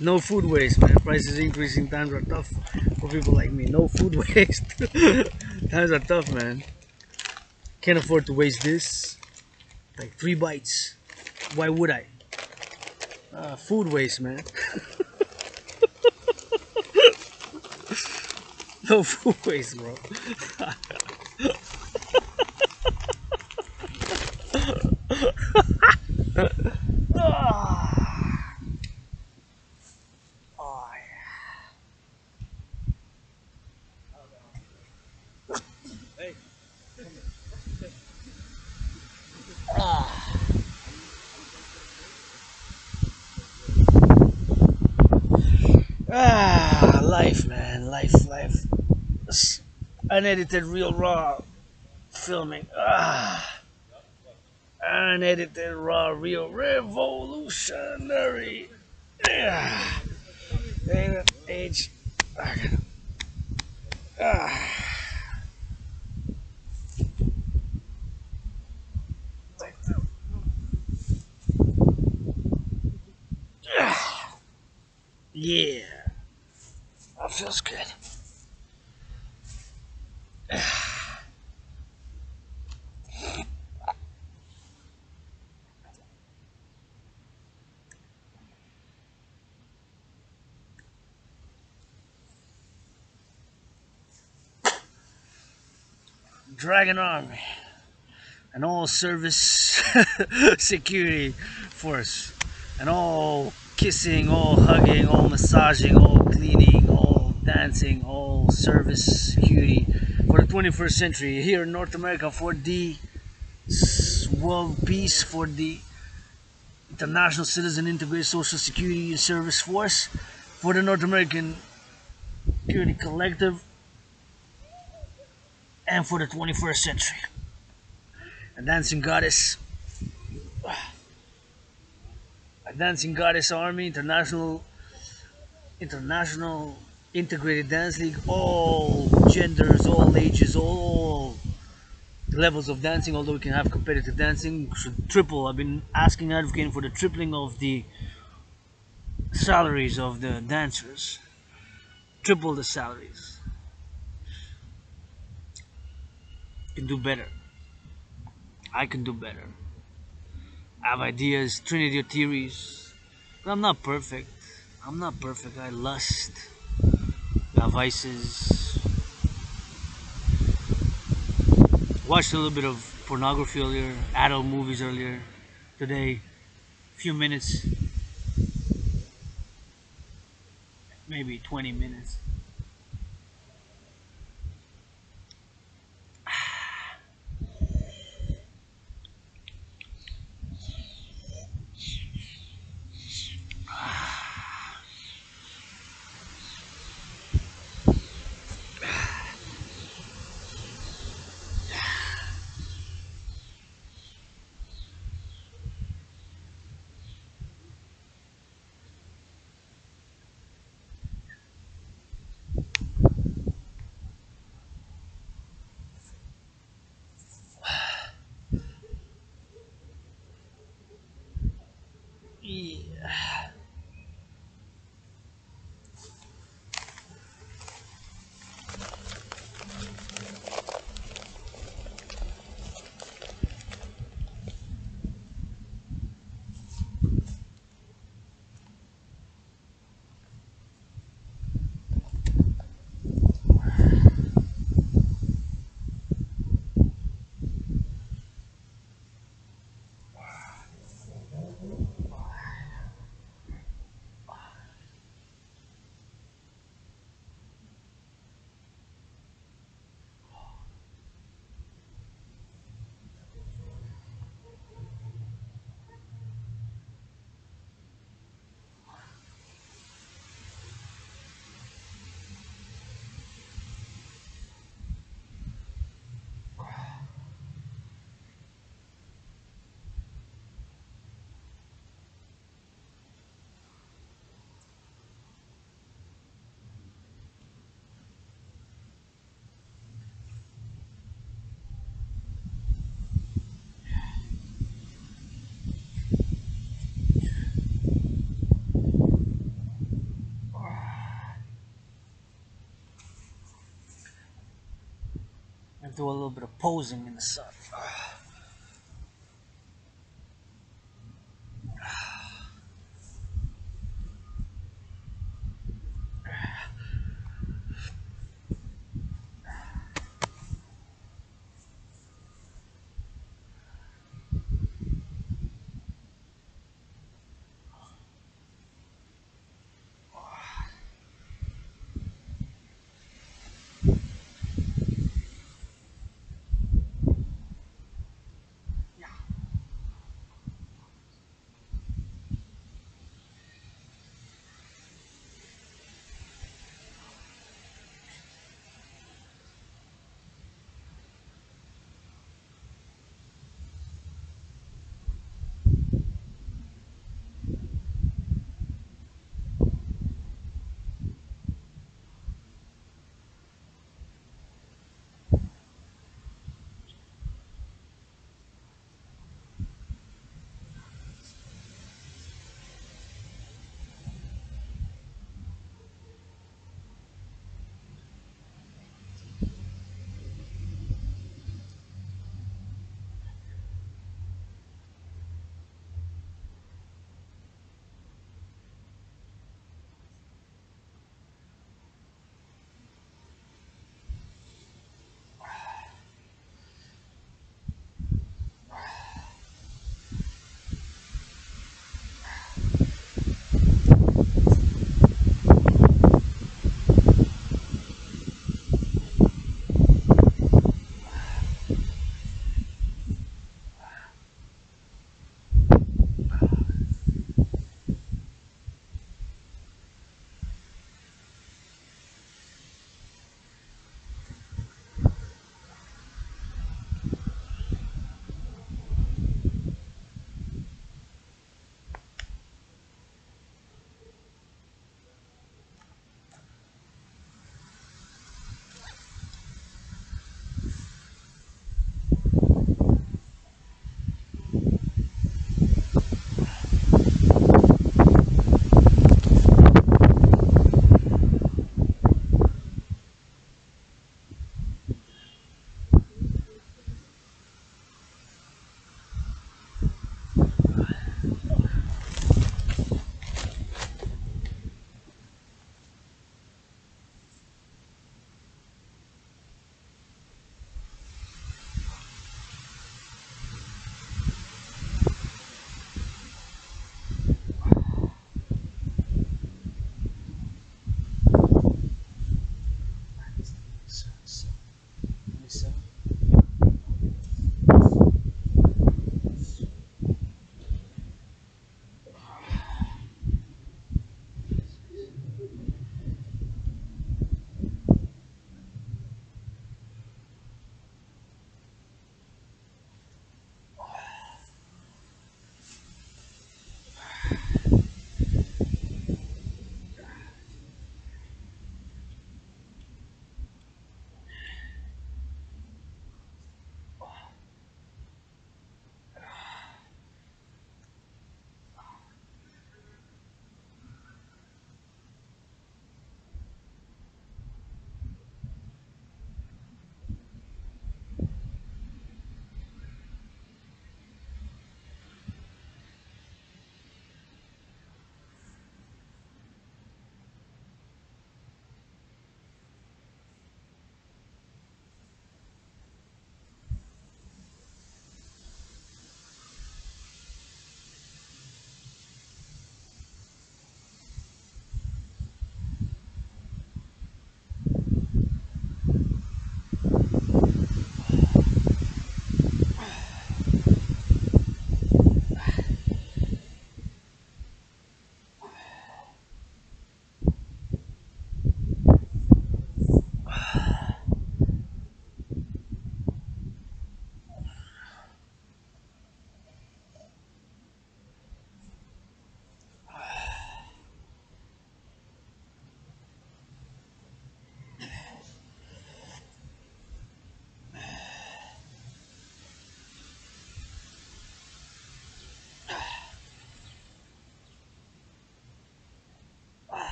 No food waste, man. Prices increasing, times are tough for people like me. No food waste. Times are tough, man. Can't afford to waste this. Like 3 bites. Why would I? Food waste, man. No food waste, bro. Oh, life, man. Life. Unedited, real, raw filming. Unedited, raw, real, revolutionary. Yeah. Age. Yeah. That feels good. Dragon Army. An all service security force. And all kissing, all hugging, all massaging, all cleaning, all dancing, all service security for the 21st century here in North America for the world peace, for the International Citizen Integrated Social Security and Service Force, for the North American Security Collective, and for the 21st century. A dancing goddess, a dancing goddess army, international integrated dance league, all genders, all ages, all levels of dancing. Although we can have competitive dancing, should triple. I've been asking, advocating for the tripling of the salaries of the dancers. Triple the salaries. Can do better. I can do better. I have ideas, trinity of theories. But I'm not perfect. I'm not perfect. I lust. I have vices. Watched a little bit of pornography earlier, adult movies earlier today. Few minutes, maybe 20 minutes. And do a little bit of posing in the sun.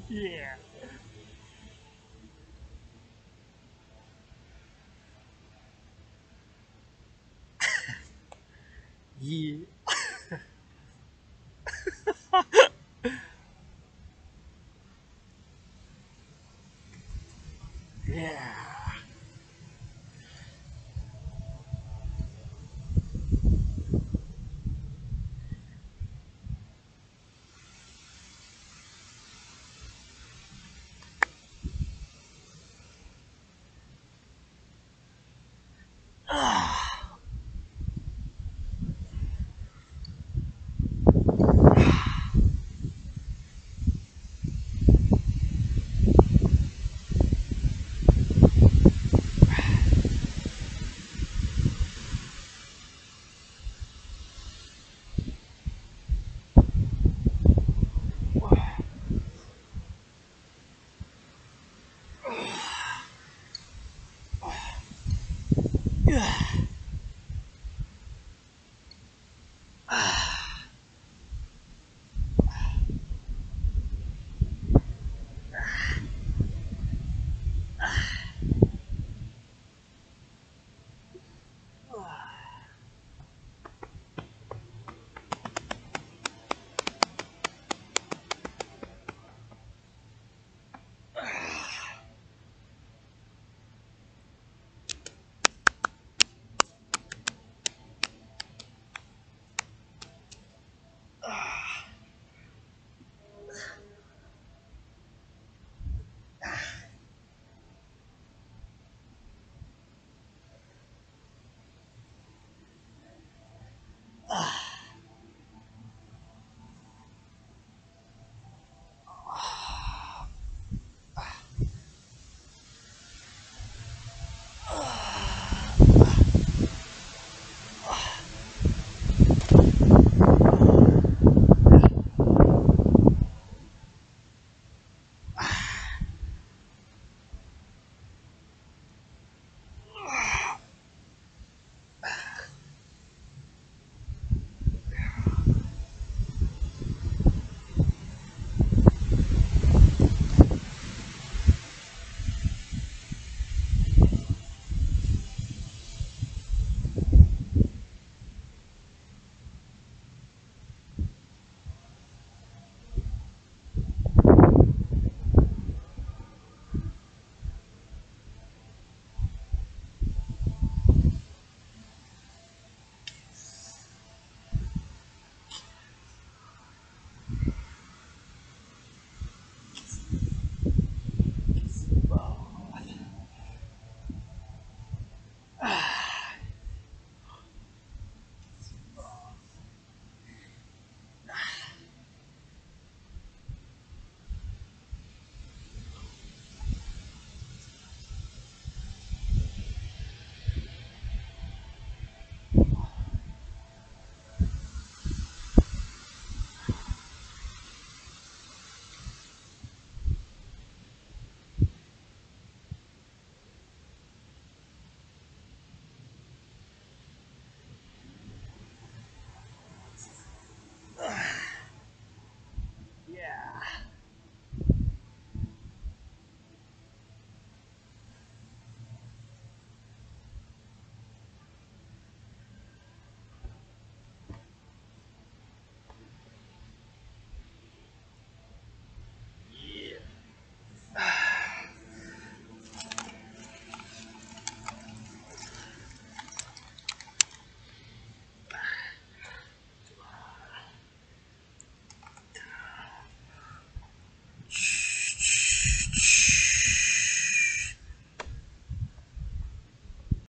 Yeah. Yeah.